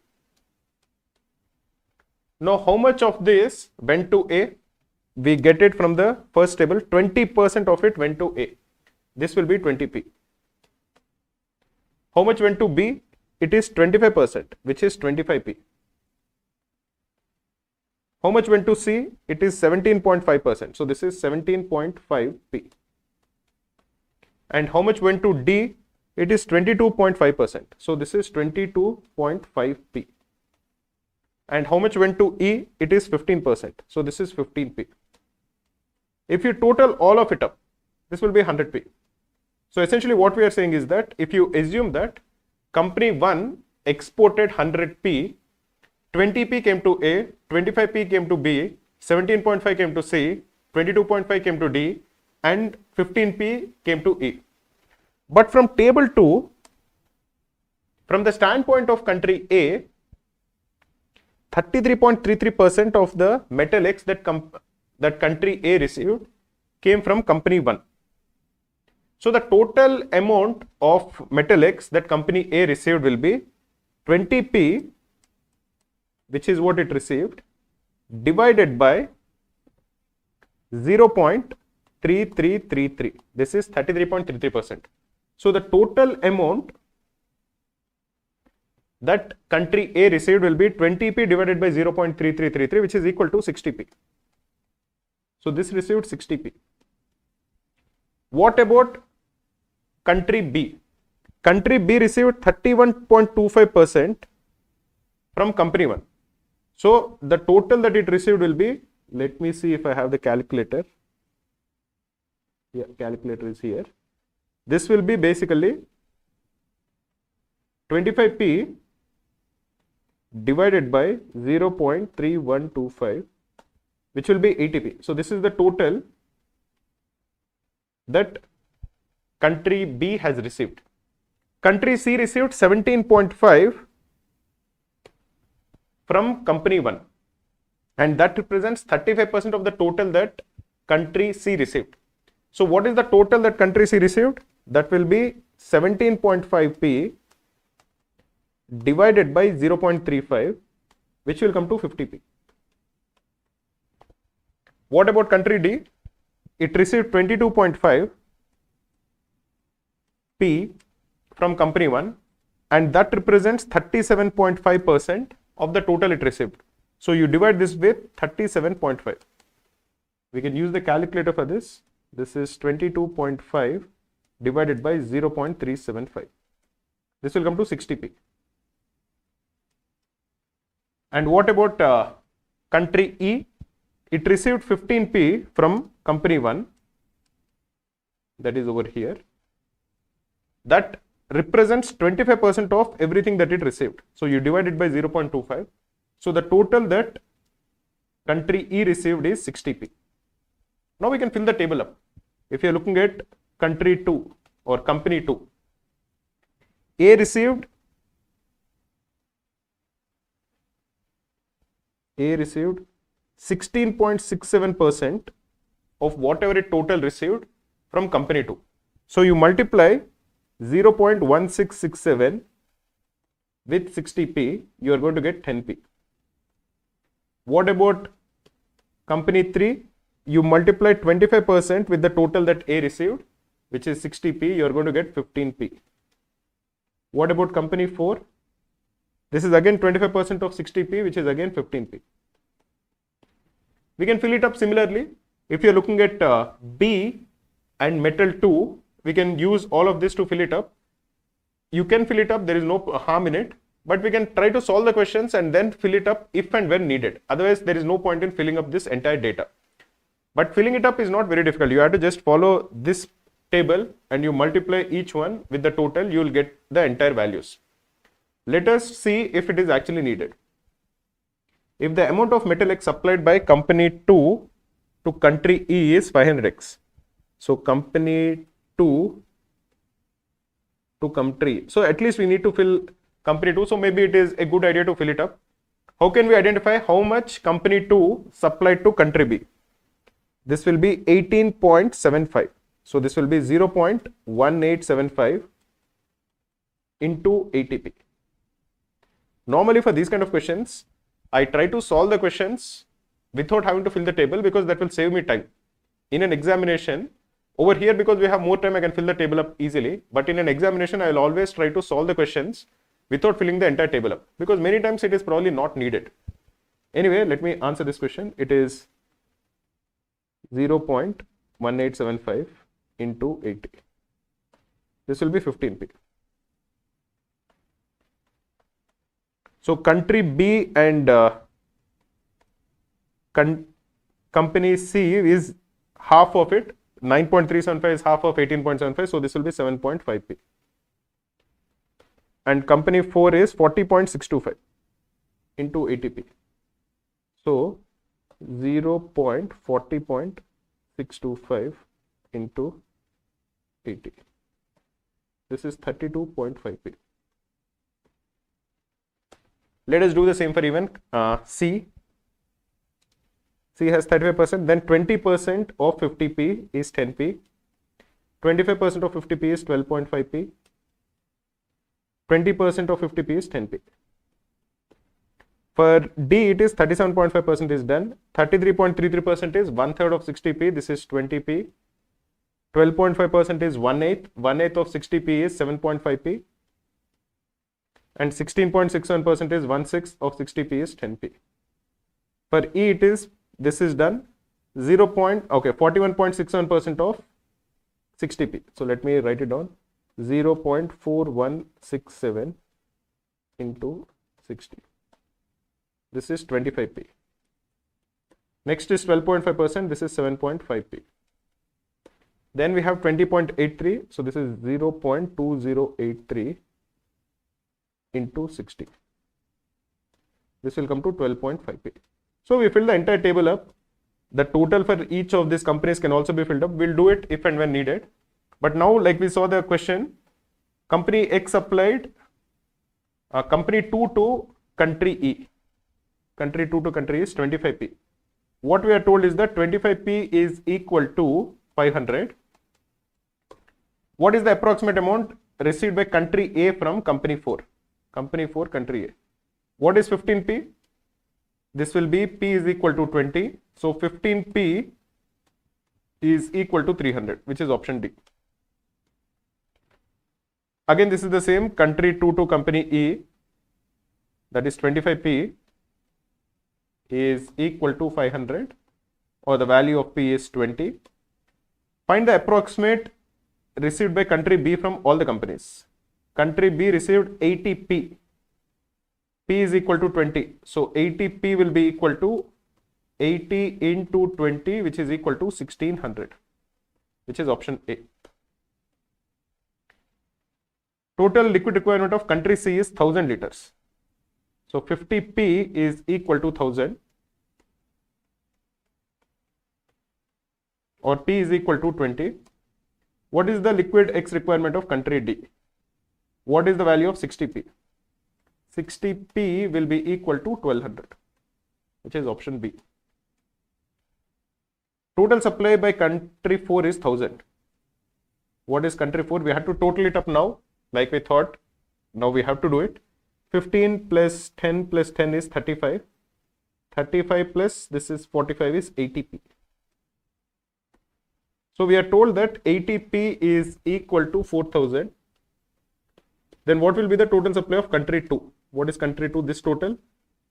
Now, how much of this went to A? We get it from the first table. 20% of it went to A. This will be 20p. How much went to B? It is 25%, which is 25p. How much went to C? It is 17.5%. So this is 17.5p. And how much went to D? It is 22.5%. So this is 22.5p. and how much went to E? It is 15%. So this is 15p. If you total all of it up, this will be 100p. So essentially what we are saying is that if you assume that company 1 exported 100p, 20p came to A, 25p came to B, 17.5 came to C, 22.5 came to D, and 15p came to E. But from table 2, from the standpoint of country A, 33.33% of the metal X that country A received came from company 1. So the total amount of metal X that company A received will be 20p, which is what it received, divided by 0.3333. This is 33.33%. So the total amount that country A received will be 20p divided by 0.3333, which is equal to 60p. So this received 60p. What about country B? Country B received 31.25% from company 1. So the total that it received will be, let me see if I have the calculator. Yeah, calculator is here. This will be basically 25p divided by 0.3125, which will be 80p. So this is the total that country B has received. Country C received 17.5 from company 1, and that represents 35% of the total that country C received. So what is the total that country C received? That will be 17.5p divided by 0.35, which will come to 50p. What about country D? It received 22.5p from company 1, and that represents 37.5% of the total it received. So you divide this with 37.5. We can use the calculator for this. This is 22.5 divided by 0.375. This will come to 60p. And what about country E? It received 15p from company 1, that is over here. That represents 25% of everything that it received. So you divide it by 0.25. So the total that country E received is 60p. Now we can fill the table up. If you are looking at country 2 or company 2, A received 16.67% of whatever it total received from company 2. So you multiply 0.1667 with 60p, you are going to get 10p. What about company 3? You multiply 25% with the total that A received, which is 60p, you are going to get 15p. What about company 4? This is again 25% of 60p, which is again 15p. We can fill it up similarly. If you are looking at B and metal 2, we can use all of this to fill it up. You can fill it up, there is no harm in it, but we can try to solve the questions and then fill it up if and when needed. Otherwise, there is no point in filling up this entire data. But filling it up is not very difficult. You have to just follow this table and you multiply each one with the total, you will get the entire values. Let us see if it is actually needed. If the amount of metal X supplied by company 2 to country E is 500x. So company 2 to country. So at least we need to fill company 2. So maybe it is a good idea to fill it up. How can we identify how much company 2 supplied to country B? This will be 18.75. So this will be 0.1875 into 80p. Normally for these kind of questions, I try to solve the questions without having to fill the table because that will save me time. In an examination, over here because we have more time, I can fill the table up easily. But in an examination, I will always try to solve the questions without filling the entire table up because many times it is probably not needed. Anyway, let me answer this question. It is 0.1875 into 80. This will be 15p. So country B and company C is half of it. 9.375 is half of 18.75, so this will be 7.5p. And company 4 is 40.625 into 80p. So 0.40.625 into 80. This is 32.5p. Let us do the same for even C. C has 35%, then 20% of 50p is 10p, 25% of 50p is 12.5p, 20% of 50p is 10p. For D, it is 37.5% is done, 33.33% is 1/3 of 60p, this is 20p, 12.5% is 1/8 of 60p is 7.5p, and 16.61% is 1/6 of 60p is 10p. For E, it is, this is done, 41.67% of 60p. So let me write it down, 0.4167 into 60. This is 25p. Next is 12.5%, this is 7.5p. Then we have 20.83, so this is 0.2083 into 60. This will come to 12.5p. So we fill the entire table up. The total for each of these companies can also be filled up. We'll do it if and when needed. But now, like we saw the question, company X supplied company 2 to country E. Country 2 to country is 25p. What we are told is that 25p is equal to 500. What is the approximate amount received by country A from company 4? Company 4, country A. What is 15p? This will be P is equal to 20. So 15p is equal to 300, which is option D. Again, this is the same, country 2 to company E, that is 25p is equal to 500, or the value of P is 20. Find the approximate received by country B from all the companies. Country B received 80p. P is equal to 20. So 80p will be equal to 80 into 20, which is equal to 1600, which is option A. Total liquid requirement of country C is 1000 liters. So 50p is equal to 1000, or P is equal to 20. What is the liquid X requirement of country D? What is the value of 60p? 60p will be equal to 1200, which is option B. Total supply by country 4 is 1000. What is country 4? We have to total it up now, like we thought. Now we have to do it. 15 plus 10 plus 10 is 35. 35 plus this is 45 is 80p. So we are told that 80p is equal to 4000. Then what will be the total supply of country 2? What is country 2? This total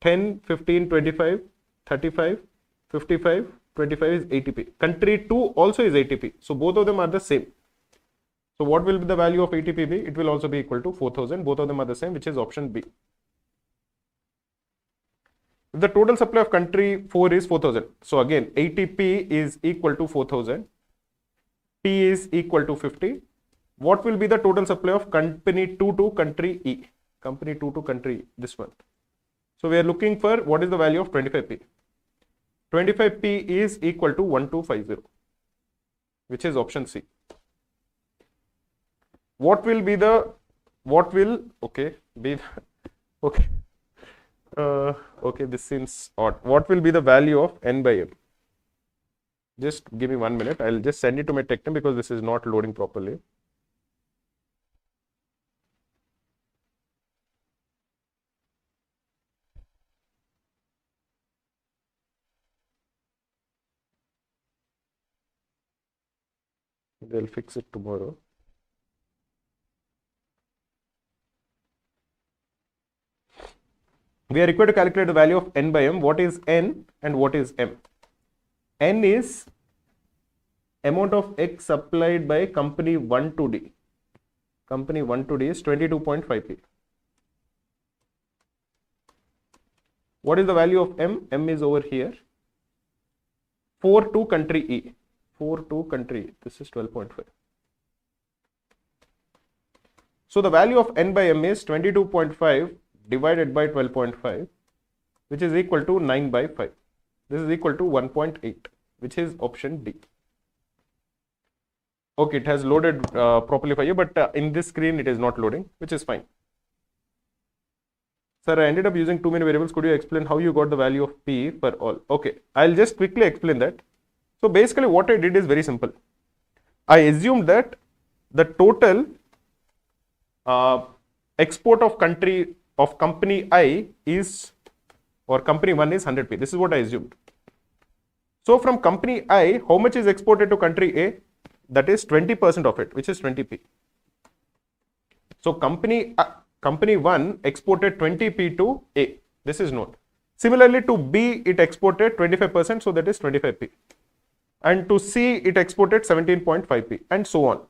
10, 15, 25, 35, 55, 25 is 80p. Country 2 also is 80p. So both of them are the same. So what will be the value of 80p be? It will also be equal to 4000. Both of them are the same, which is option B. If the total supply of country 4 is 4000. So again, 80p is equal to 4000. P is equal to 50. What will be the total supply of company 2 to country E? Company 2 to country E, this one. So we are looking for what is the value of 25p. 25p is equal to 1250, which is option C. What will be the, this seems odd. What will be the value of N by M? Just give me 1 minute. I'll just send it to my tech team because this is not loading properly. They'll fix it tomorrow. We are required to calculate the value of N by M. What is N and what is M? N is amount of X supplied by company 1 to D. Company 1 to D is 22.5p. What is the value of M? M is over here. 4 to country E. 4 to country E. This is 12.5. So the value of N by M is 22.5 divided by 12.5, which is equal to 9 by 5. This is equal to 1.8, which is option D. Okay, it has loaded properly for you, but in this screen it is not loading, which is fine. Sir, I ended up using too many variables. Could you explain how you got the value of P for all? Okay, I'll just quickly explain that. So basically what I did is very simple. I assumed that the total export of company I is, or company 1 is 100p. This is what I assumed. So from company I, how much is exported to country A? That is 20% of it, which is 20p. So company 1 exported 20p to A. This is known. Similarly to B, it exported 25%, so that is 25p. And to C, it exported 17.5p, and so on.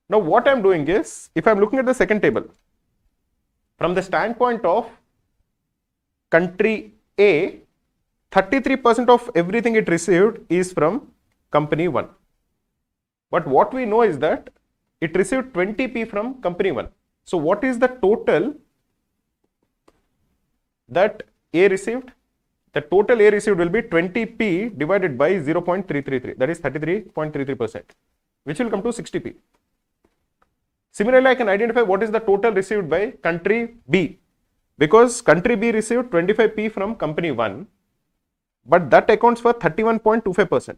Now what I'm doing is, if I'm looking at the second table, from the standpoint of country A, 33% of everything it received is from company 1. But what we know is that it received 20p from company 1. So what is the total that A received? The total A received will be 20p divided by 0.333, that is 33.33%, which will come to 60p. Similarly, I can identify what is the total received by country B, because country B received 25p from company 1, but that accounts for 31.25%.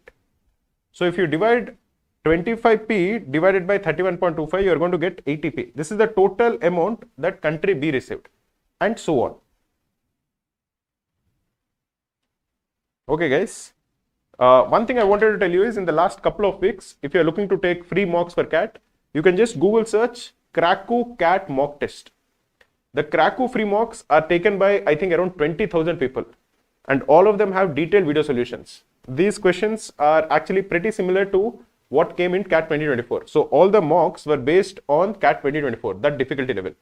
So if you divide 25p divided by 31.25, you are going to get 80p. This is the total amount that country B received, and so on. Okay guys, one thing I wanted to tell you is, in the last couple of weeks, if you are looking to take free mocks for CAT, you can just Google search Cracku CAT mock test. The Cracku free mocks are taken by, I think, around 20,000 people, and all of them have detailed video solutions. These questions are actually pretty similar to what came in CAT 2024. So all the mocks were based on CAT 2024, that difficulty level,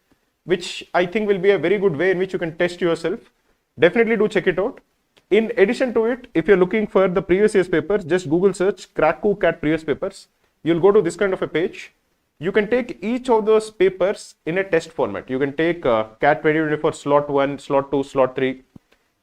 which I think will be a very good way in which you can test yourself. Definitely do check it out. In addition to it, if you're looking for the previous year's papers, just Google search Cracku CAT previous papers. You'll go to this kind of a page. You can take each of those papers in a test format. You can take CAT 2024 slot 1, slot 2, slot 3.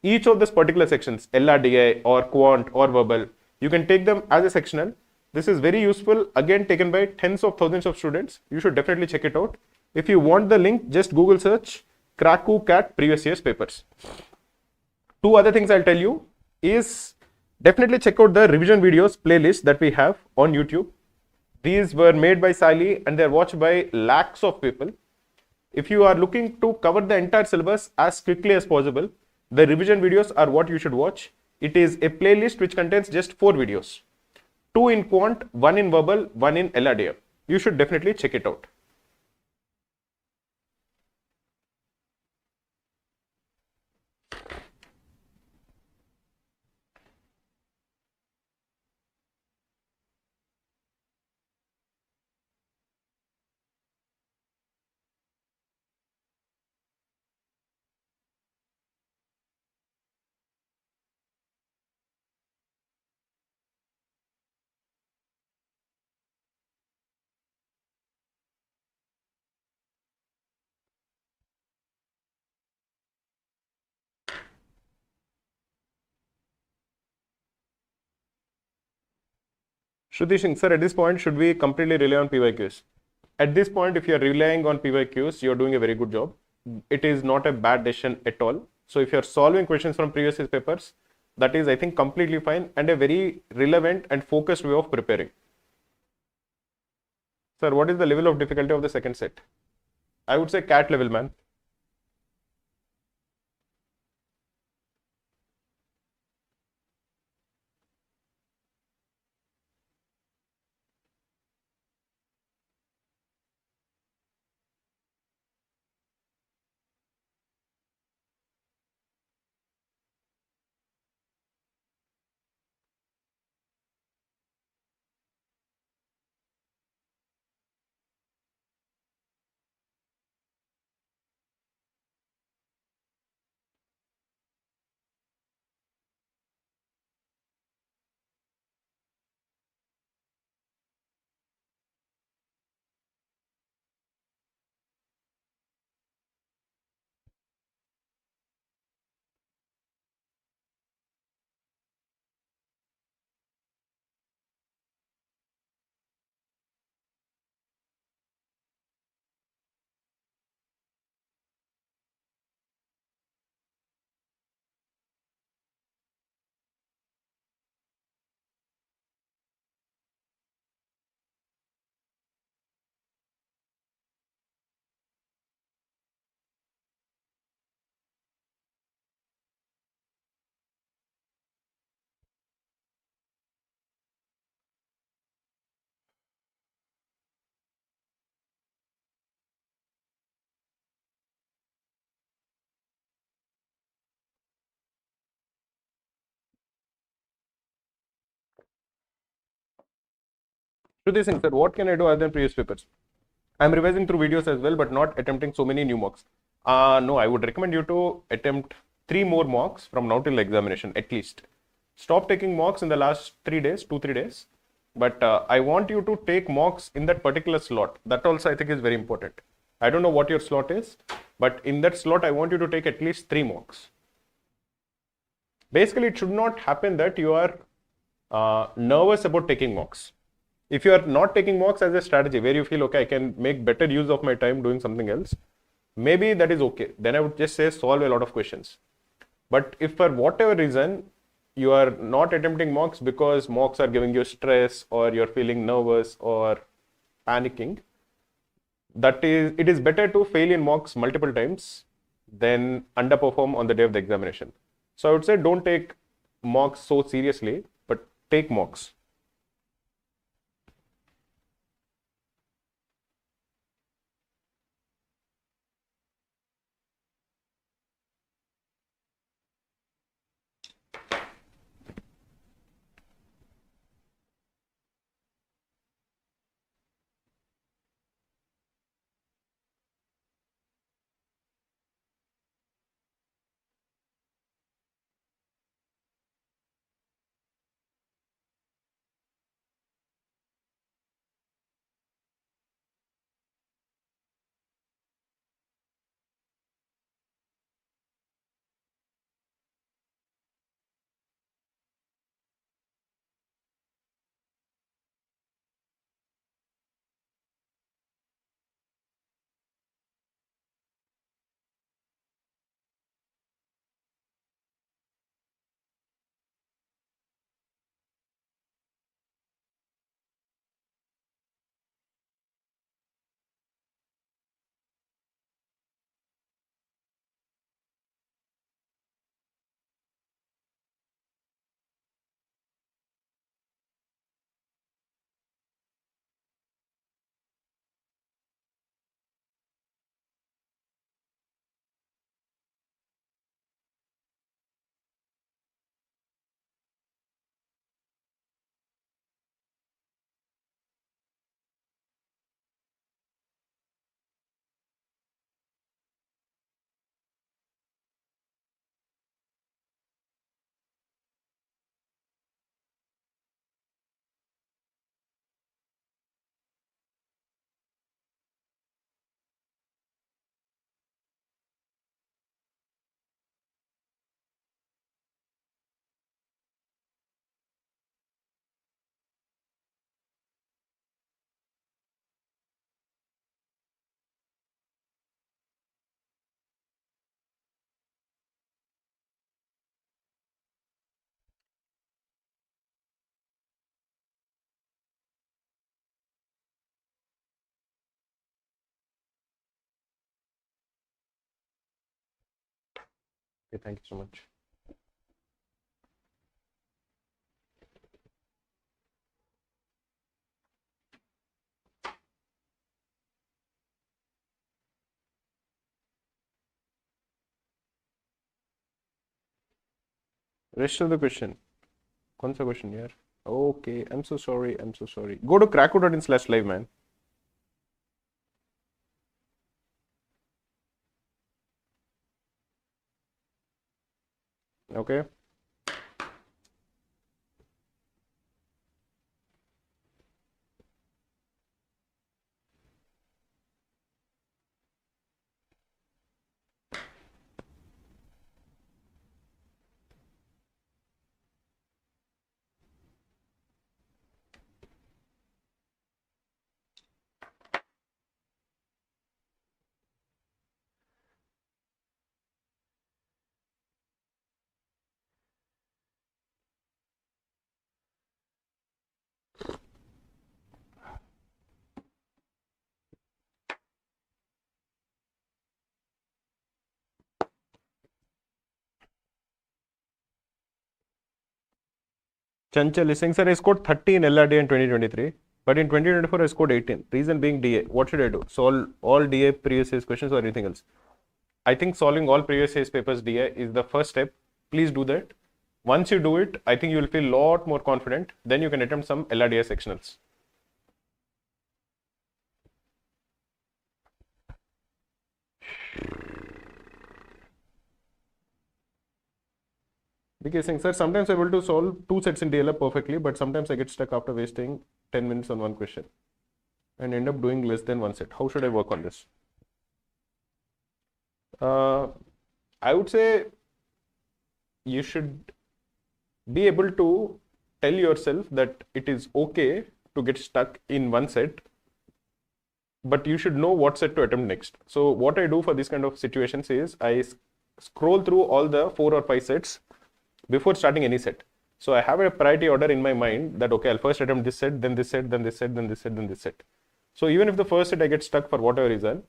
Each of these particular sections, LRDI or Quant or verbal, you can take them as a sectional. This is very useful, again taken by tens of thousands of students. You should definitely check it out. If you want the link, just Google search Cracku CAT previous year's papers. Two other things I'll tell you is, definitely check out the revision videos playlist that we have on YouTube. These were made by Sally and they're watched by lakhs of people. If you are looking to cover the entire syllabus as quickly as possible, the revision videos are what you should watch. It is a playlist which contains just 4 videos. 2 in Quant, 1 in verbal, 1 in LRDI. You should definitely check it out. Shruti Singh, sir, at this point, should we completely rely on PYQs? At this point, if you are relying on PYQs, you're doing a very good job. It is not a bad decision at all. So if you're solving questions from previous year's papers, that is, I think, completely fine and a very relevant and focused way of preparing. Sir, what is the level of difficulty of the second set? I would say CAT level, man. Shruti Singh, sir, what can I do other than previous papers? I'm revising through videos as well, but not attempting so many new mocks. No, I would recommend you to attempt 3 more mocks from now till examination at least. Stop taking mocks in the last 3 days, 2-3 days. But I want you to take mocks in that particular slot. That also I think is very important. I don't know what your slot is, but in that slot, I want you to take at least 3 mocks. Basically, it should not happen that you are nervous about taking mocks. If you are not taking mocks as a strategy where you feel, okay, I can make better use of my time doing something else, maybe that is okay. Then I would just say solve a lot of questions. But if for whatever reason you are not attempting mocks because mocks are giving you stress or you're feeling nervous or panicking, it is better to fail in mocks multiple times than underperform on the day of the examination. So I would say don't take mocks so seriously, but take mocks. Okay, thank you so much. Rest of the question. What's the question here? Okay, I'm so sorry. I'm so sorry. Go to cracku.in/live, man. Okay. Chanchal is saying, sir, I scored 30 in LRDI in 2023, but in 2024 I scored 18. Reason being DA. What should I do? Solve all DA previous year's questions or anything else? I think solving all previous year's papers DA is the first step. Please do that. Once you do it, I think you will feel a lot more confident. Then you can attempt some LRDI sectionals. Because saying, sir, sometimes I'm able to solve 2 sets in DLF perfectly, but sometimes I get stuck after wasting 10 minutes on one question and end up doing less than 1 set. How should I work on this? I would say you should be able to tell yourself that it is okay to get stuck in 1 set, but you should know what set to attempt next. So what I do for this kind of situations is I scroll through all the 4 or 5 sets before starting any set. So I have a priority order in my mind that, okay, I'll first attempt this set, then this set, then this set, then this set, then this set. So even if the first set I get stuck for whatever reason,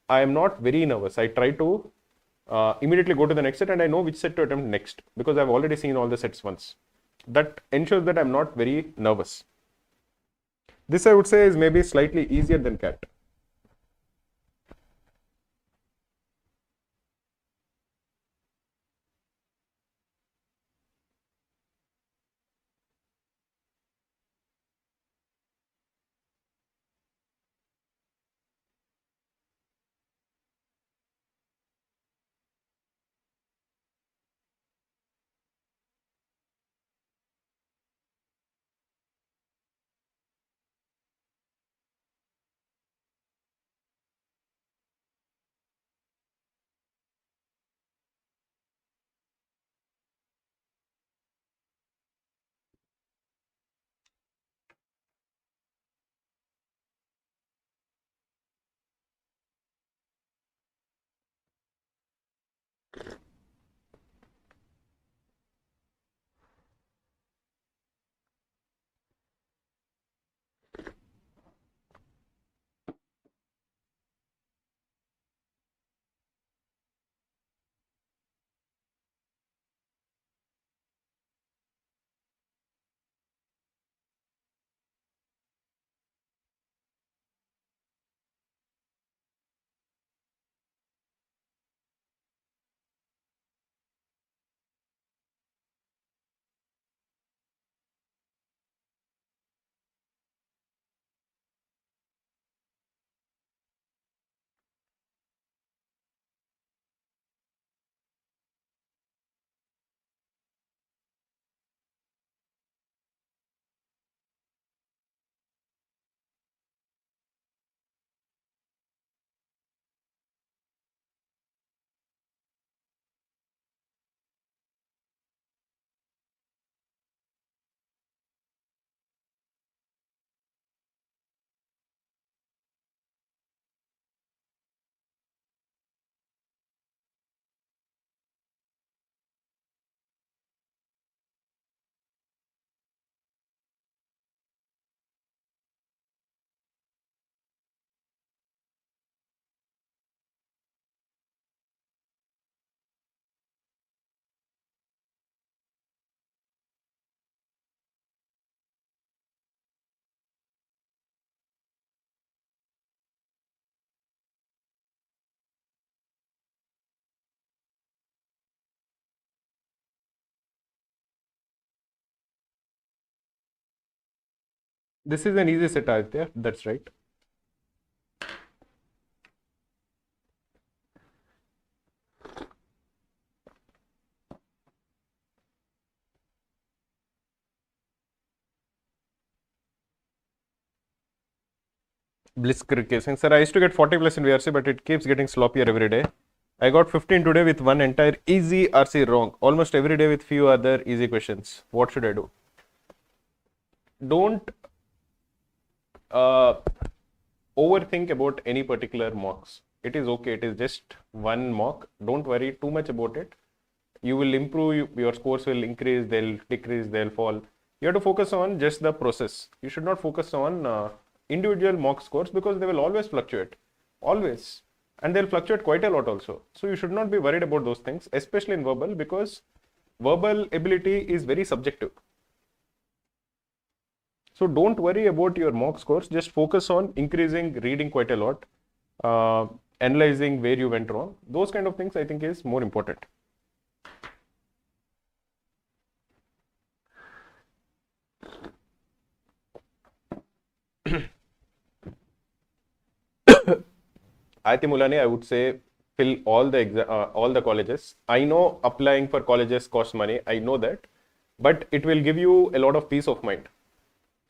I am not very nervous. I try to immediately go to the next set and I know which set to attempt next because I've already seen all the sets once. That ensures that I'm not very nervous. This I would say is maybe slightly easier than CAT. This is an easy set, Aditya. That's right. Blitzkrieg saying, sir, I used to get 40 plus in VRC, but it keeps getting sloppier every day. I got 15 today with one entire easy RC wrong, almost every day with few other easy questions. What should I do? Don't overthink about any particular mocks. It is okay. It is just one mock. Don't worry too much about it. You will improve, your scores will increase, they'll decrease, they'll fall. You have to focus on just the process. You should not focus on individual mock scores because they will always fluctuate. Always. And they'll fluctuate quite a lot also. So you should not be worried about those things, especially in verbal, because verbal ability is very subjective. So don't worry about your mock scores. Just focus on increasing reading quite a lot, analyzing where you went wrong. Those kind of things I think is more important. Aditya Mulani, I would say fill all the colleges. I know applying for colleges costs money. I know that, but it will give you a lot of peace of mind.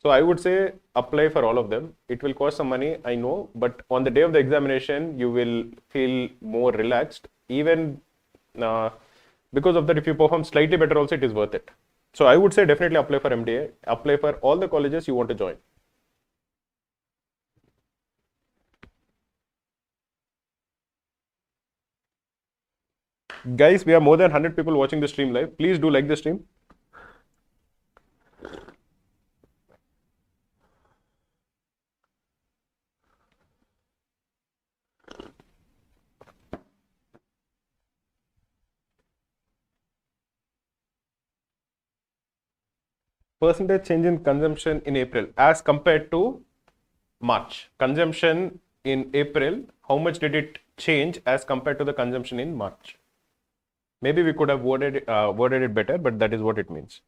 So I would say apply for all of them. It will cost some money, I know, but on the day of the examination, you will feel more relaxed. Even because of that, if you perform slightly better also, it is worth it. So I would say definitely apply for MDA. Apply for all the colleges you want to join. Guys, we have more than 100 people watching the stream live. Please do like the stream. Percentage change in consumption in April as compared to March. Consumption in April, how much did it change as compared to the consumption in March? Maybe we could have worded it better, but that is what it means.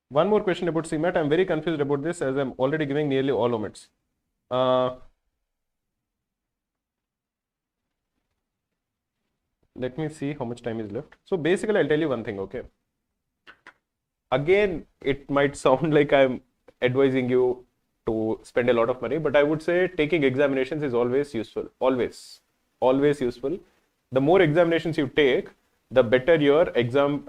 One more question about CMAT. I'm very confused about this as I'm already giving nearly all omits. Let me see how much time is left. So basically, I'll tell you one thing, okay? Again, it might sound like I'm advising you to spend a lot of money, but I would say taking examinations is always useful. Always useful. The more examinations you take, the better your exam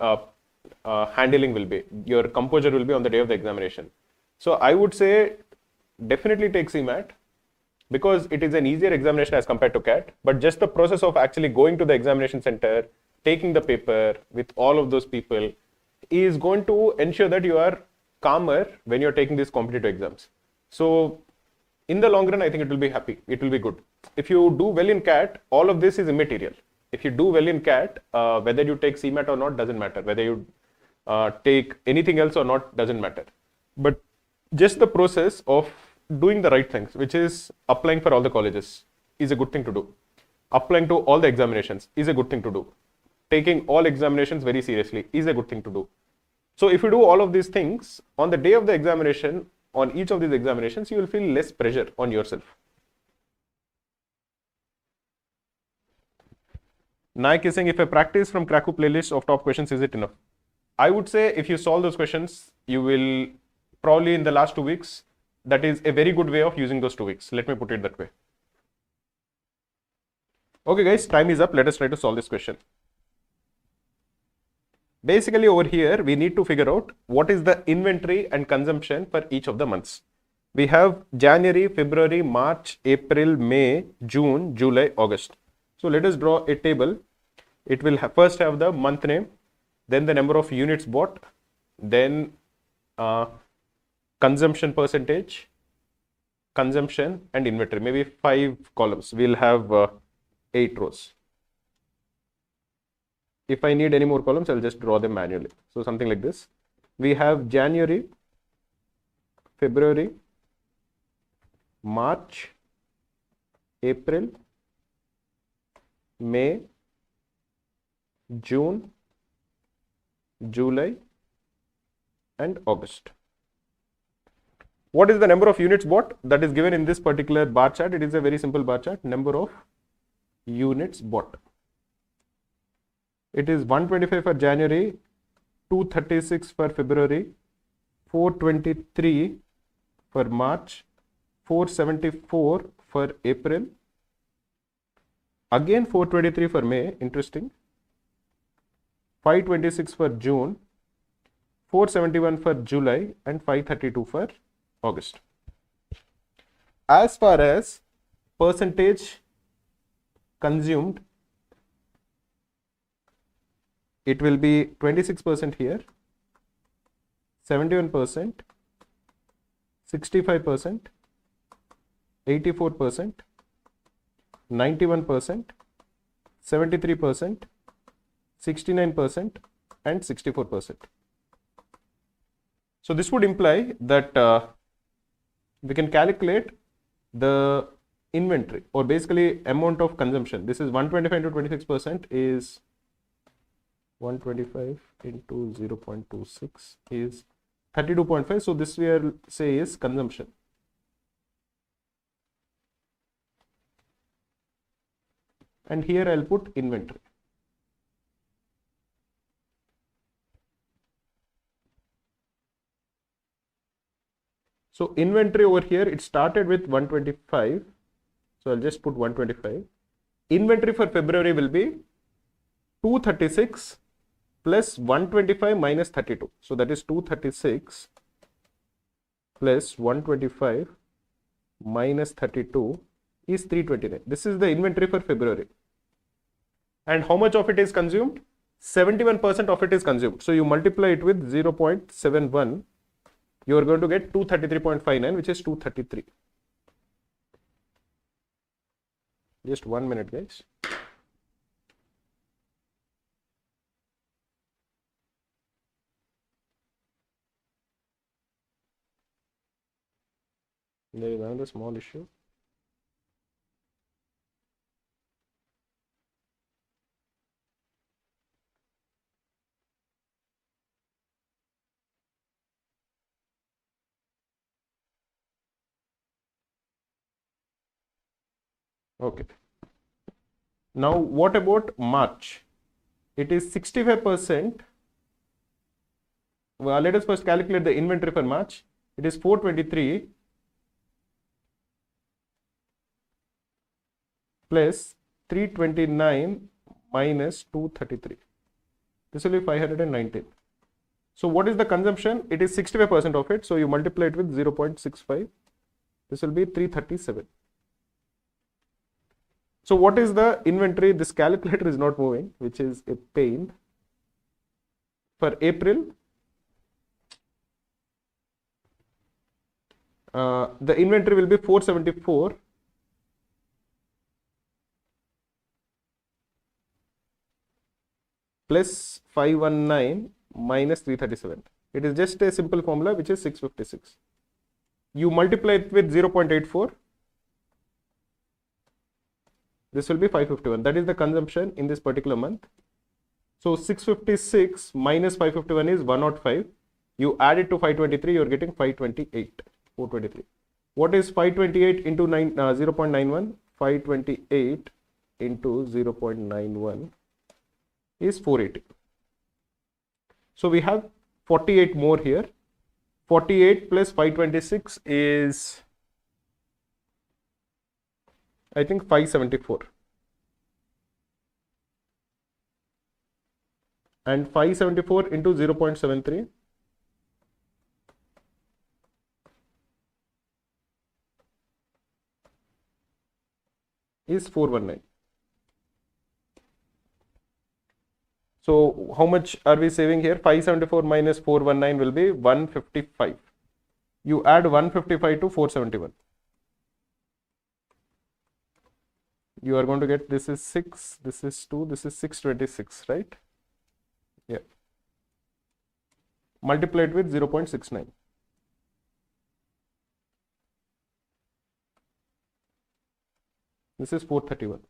handling will be. Your composure will be on the day of the examination. So I would say definitely take CMAT, because it is an easier examination as compared to CAT, but just the process of actually going to the examination center, taking the paper with all of those people is going to ensure that you are calmer when you're taking these competitive exams. So in the long run, I think it will be happy. It will be good. If you do well in CAT, all of this is immaterial. If you do well in CAT, whether you take CMAT or not doesn't matter. Whether you take anything else or not doesn't matter. But just the process of doing the right things, which is applying for all the colleges, is a good thing to do. Applying to all the examinations is a good thing to do. Taking all examinations very seriously is a good thing to do. So if you do all of these things, on the day of the examination, on each of these examinations, you will feel less pressure on yourself. Naik is saying, if I practice from Cracku playlist of top questions, is it enough? I would say if you solve those questions, you will probably in the last 2 weeks, that is a very good way of using those 2 weeks. Let me put it that way. Okay guys, time is up. Let us try to solve this question. Basically over here, we need to figure out what is the inventory and consumption for each of the months. We have January, February, March, April, May, June, July, August. So let us draw a table. It will first have the month name, then the number of units bought, then consumption percentage, consumption and inventory, maybe 5 columns. We'll have 8 rows. If I need any more columns, I'll just draw them manually. So something like this. We have January, February, March, April, May, June, July, and August. What is the number of units bought? That is given in this particular bar chart. It is a very simple bar chart. Number of units bought. It is 125 for January, 236 for February, 423 for March, 474 for April, again 423 for May, interesting, 526 for June, 471 for July, and 532 for August. As far as percentage consumed, it will be 26% here, 71%, 65%, 84%, 91%, 73%, 69%, and 64%. So this would imply that we can calculate the inventory, or basically amount of consumption. This is 125 into 26% is 125 into 0.26 is 32.5. So this we will say is consumption. And here I'll put inventory. So inventory over here, it started with 125. So I'll just put 125. Inventory for February will be 236 plus 125 minus 32. So that is 236 plus 125 minus 32 is 329. This is the inventory for February. And how much of it is consumed? 71% of it is consumed. So you multiply it with 0.71. You are going to get 233.59, which is 233. Just 1 minute, guys. There is another small issue. Okay. Now, what about March? It is 65%. Well, let us first calculate the inventory for March. It is 423 plus 329 minus 233. This will be 519. So what is the consumption? It is 65% of it. So you multiply it with 0.65. This will be 337. So what is the inventory? This calculator is not moving, which is a pain. For April, the inventory will be 474 plus 519 minus 337. It is just a simple formula, which is 656. You multiply it with 0.84. This will be 551. That is the consumption in this particular month. So 656 minus 551 is 105. You add it to 523, you are getting 528. 423. What is 528 into 0.91? 528 into 0.91 is 480. So we have 48 more here. 48 plus 526 is, I think, 574. And 574 into 0.73 is 419. So how much are we saving here? 574 minus 419 will be 155. You add 155 to 471. You are going to get, this is 6, this is 2, this is 626, right? Yeah. Multiply it with 0.69. This is 431.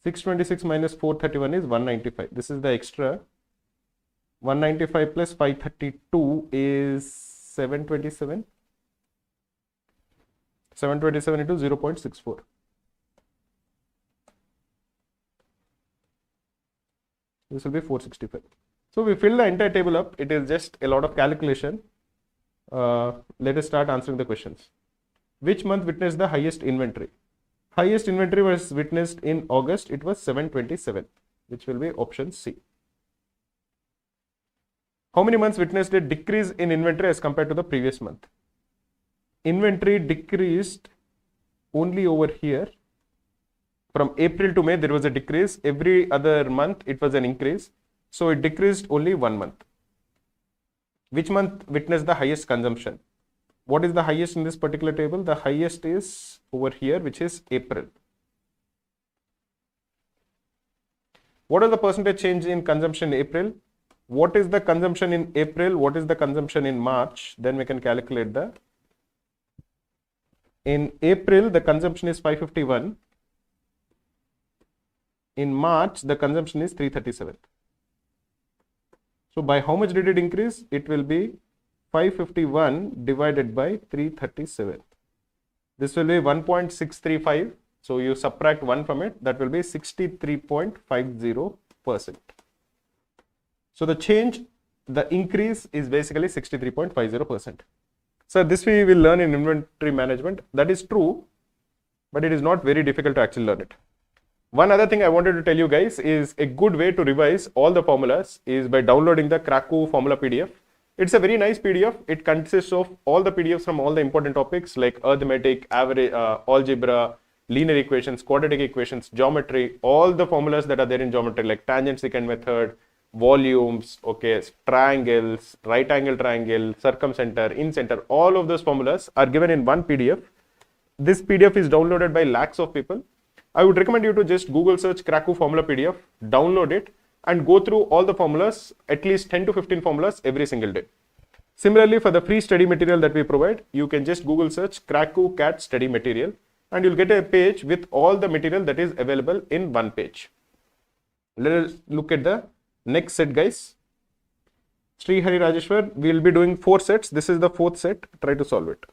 626 minus 431 is 195. This is the extra. 195 plus 532 is 727. 727 into 0.64. This will be 465. So we fill the entire table up. It is just a lot of calculation. Let us start answering the questions. Which month witnessed the highest inventory? Highest inventory was witnessed in August. It was 727, which will be option C. How many months witnessed a decrease in inventory as compared to the previous month? Inventory decreased only over here. From April to May, there was a decrease. Every other month, it was an increase. So it decreased only 1 month. Which month witnessed the highest consumption? What is the highest in this particular table? The highest is over here, which is April. What is the percentage change in consumption in April? What is the consumption in April? What is the consumption in March? Then we can calculate the. In April, the consumption is 551. In March, the consumption is 337. So by how much did it increase? It will be 551 divided by 337. This will be 1.635. So you subtract 1 from it, that will be 63.50%. So the change, the increase is basically 63.50%. So this we will learn in inventory management. That is true, but it is not very difficult to actually learn it. One other thing I wanted to tell you guys is a good way to revise all the formulas is by downloading the Cracku formula PDF. It's a very nice PDF. It consists of all the PDFs from all the important topics like arithmetic, average, algebra, linear equations, quadratic equations, geometry, all the formulas that are there in geometry like tangent secant method, volumes, okay, triangles, right angle triangle, circumcenter, incenter, all of those formulas are given in one PDF. This PDF is downloaded by lakhs of people. I would recommend you to just Google search Cracku formula PDF, download it, and go through all the formulas, at least 10 to 15 formulas every single day. Similarly, for the free study material that we provide, you can just Google search Cracku CAT study material, and you'll get a page with all the material that is available in one page. Let us look at the next set, guys. Sri Hari Rajeshwar, we will be doing 4 sets. This is the 4th set. Try to solve it.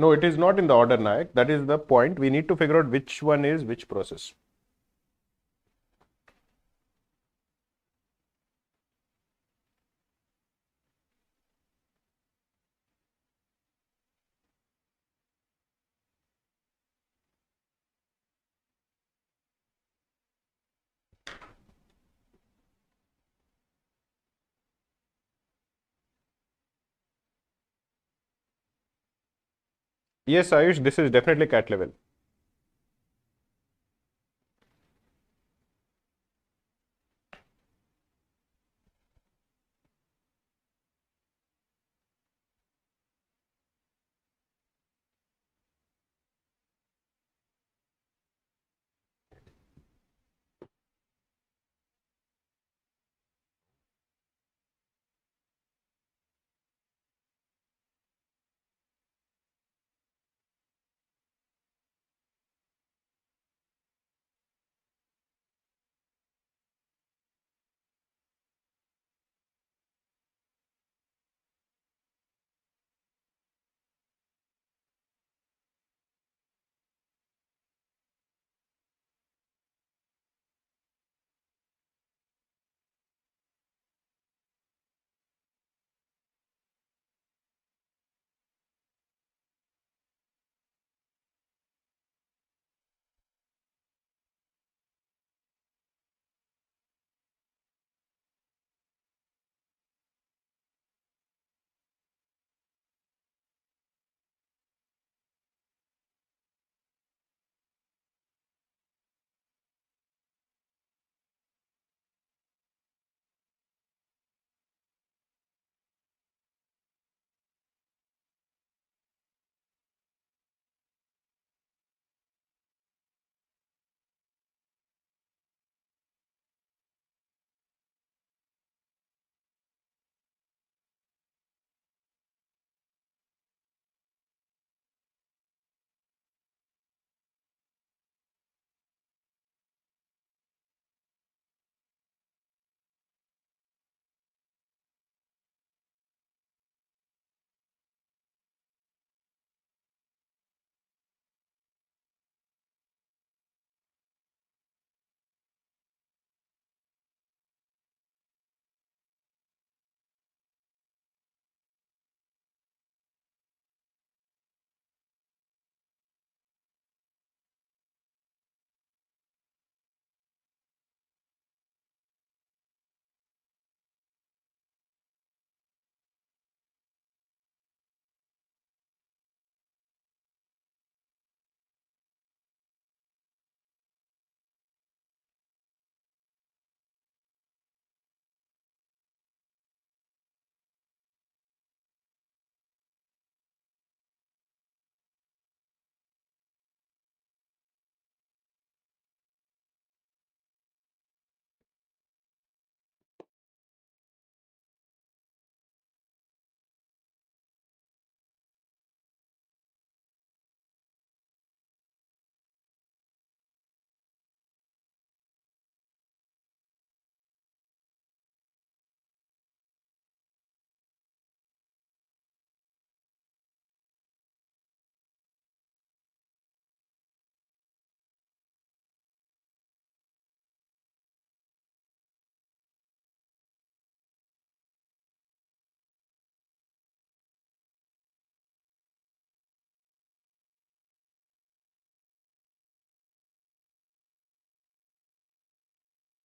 No, it is not in the order, Nayak. That is the point. We need to figure out which one is which process. Yes, Ayush, this is definitely cat level.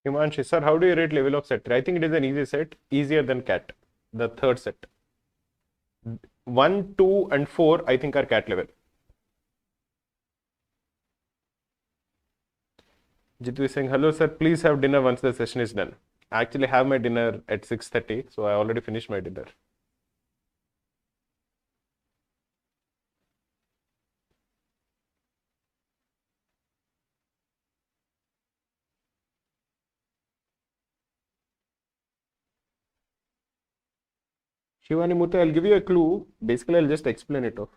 Himanshi, sir, how do you rate level of set 3? I think it is an easy set, easier than cat, the third set. 1, 2, and 4, I think, are cat level. Jitu is saying, hello, sir, please have dinner once the session is done. I actually have my dinner at 6:30, so I already finished my dinner. Shivani Muthu, I'll give you a clue. Basically, I'll just explain it off.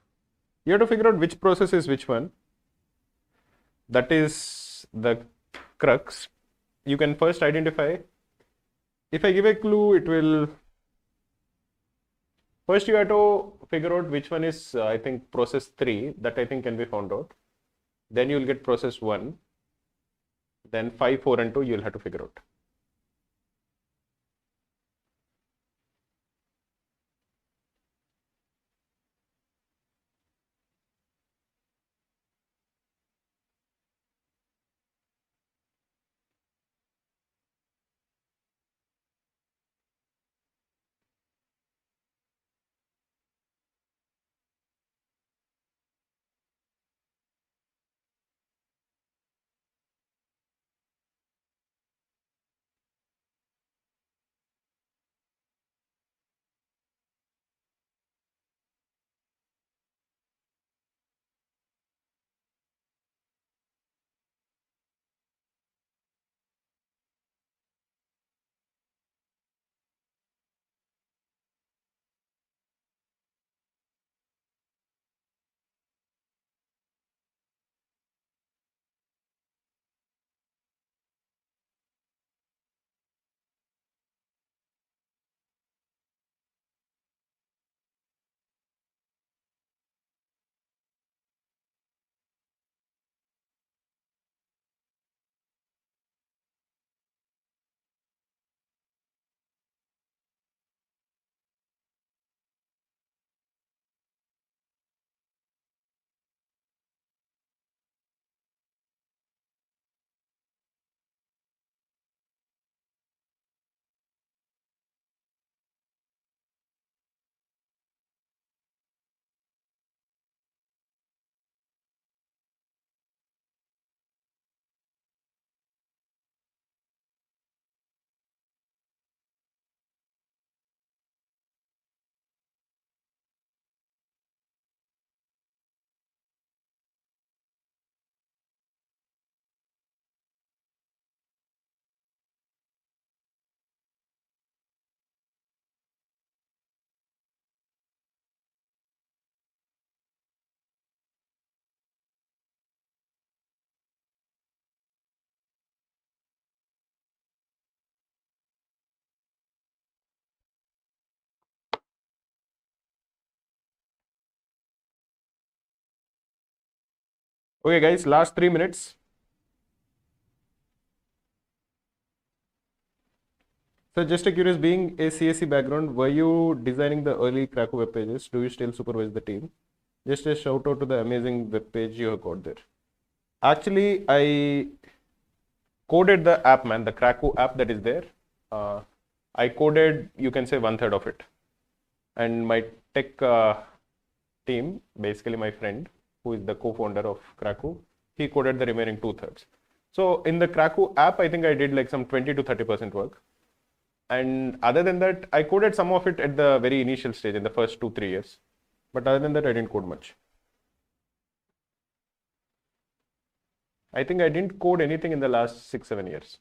You have to figure out which process is which one. That is the crux. You can first identify. If I give a clue, it will First, you have to figure out which one is, I think, process 3. That I think can be found out. Then you'll get process 1. Then 5, 4, and 2 you'll have to figure out. Okay, guys, last 3 minutes. So just a curious, being a CSE background, were you designing the early Cracku web pages? Do you still supervise the team? Just a shout out to the amazing web page you have got there. Actually, I coded the app, man, the Cracku app that is there. I coded, you can say, 1/3 of it. And my tech team, basically my friend, who is the co-founder of Cracku, he coded the remaining 2/3. So in the Cracku app, I think I did like some 20 to 30% work. And other than that, I coded some of it at the very initial stage in the first 2-3 years. But other than that, I didn't code much. I think I didn't code anything in the last 6-7 years.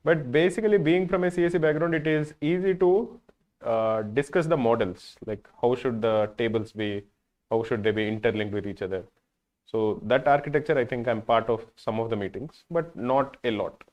But basically, being from a CSE background, it is easy to discuss the models, like how should the tables be, how should they be interlinked with each other. So that architecture, I think I'm part of some of the meetings, but not a lot.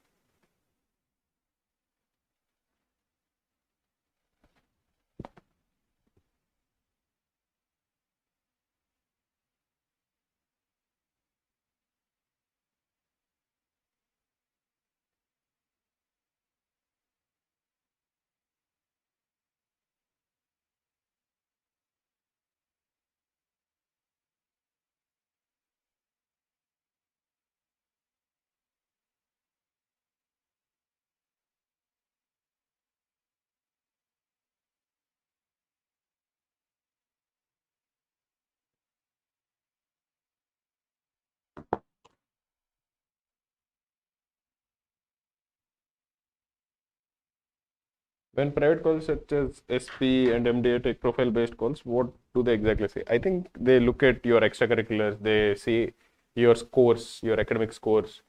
When private calls such as SP and MDA take profile-based calls, what do they exactly say? I think they look at your extracurriculars, they see your scores, your academic scores,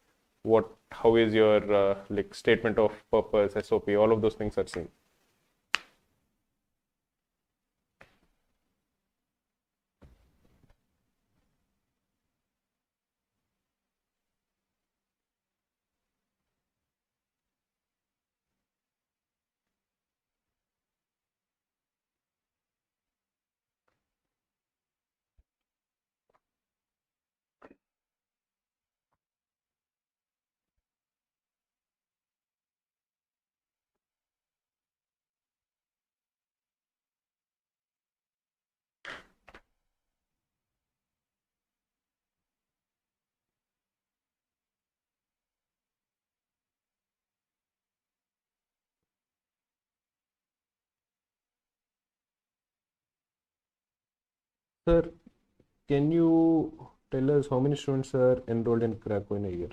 how is your like statement of purpose, SOP, all of those things are seen. Sir, can you tell us how many students are enrolled in Cracku in a year?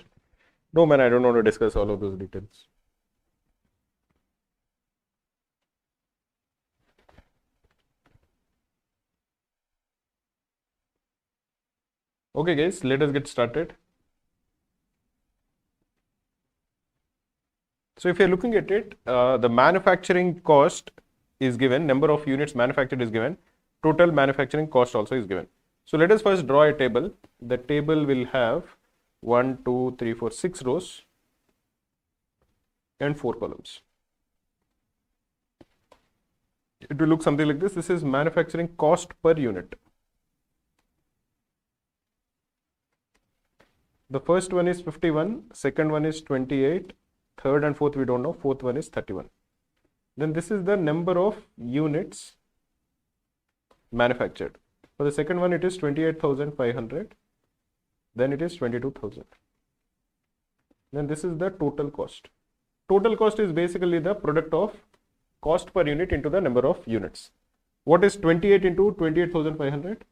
No, man, I don't want to discuss all of those details. Okay, guys, let us get started. So if you're looking at it, the manufacturing cost is given, number of units manufactured is given, total manufacturing cost also is given. So let us first draw a table. The table will have 1, 2, 3, 4, 6 rows and 4 columns. It will look something like this. This is manufacturing cost per unit. The first one is 51, second one is 28, third and fourth we don't know, fourth one is 31. Then this is the number of units manufactured. For the second one it is 28,500, then it is 22,000. Then this is the total cost. Total cost is basically the product of cost per unit into the number of units. What is 28 into 28,500?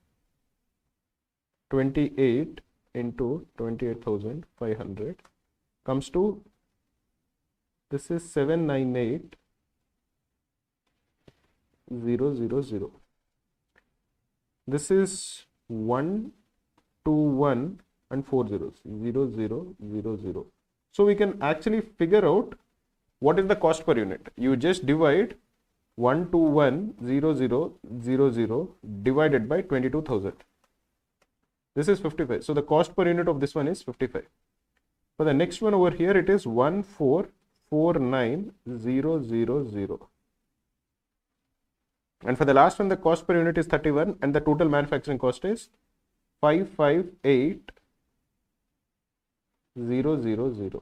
28 into 28,500 comes to, this is 798,000. This is 1, 2, 1 and 4 zeros, 0, 0, 0, 0. So we can actually figure out what is the cost per unit. You just divide 1, 2, 1, 0, 0, 0, 0 divided by 22,000. This is 55. So the cost per unit of this one is 55. For the next one over here, it is 1,449,000. And for the last one, the cost per unit is 31 and the total manufacturing cost is 558,000.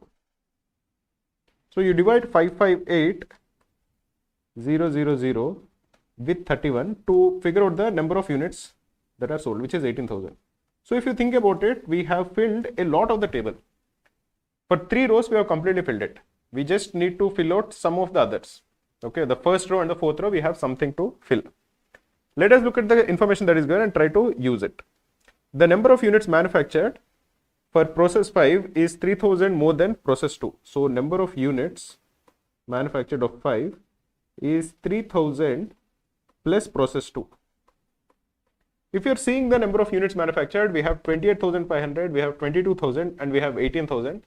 So you divide 558,000 with 31 to figure out the number of units that are sold, which is 18,000. So if you think about it, we have filled a lot of the table. For 3 rows, we have completely filled it. We just need to fill out some of the others. Okay, the first row and the fourth row, we have something to fill. Let us look at the information that is given and try to use it. The number of units manufactured for process 5 is 3,000 more than process 2. So number of units manufactured of 5 is 3,000 plus process 2. If you're seeing the number of units manufactured, we have 28,500, we have 22,000 and we have 18,000.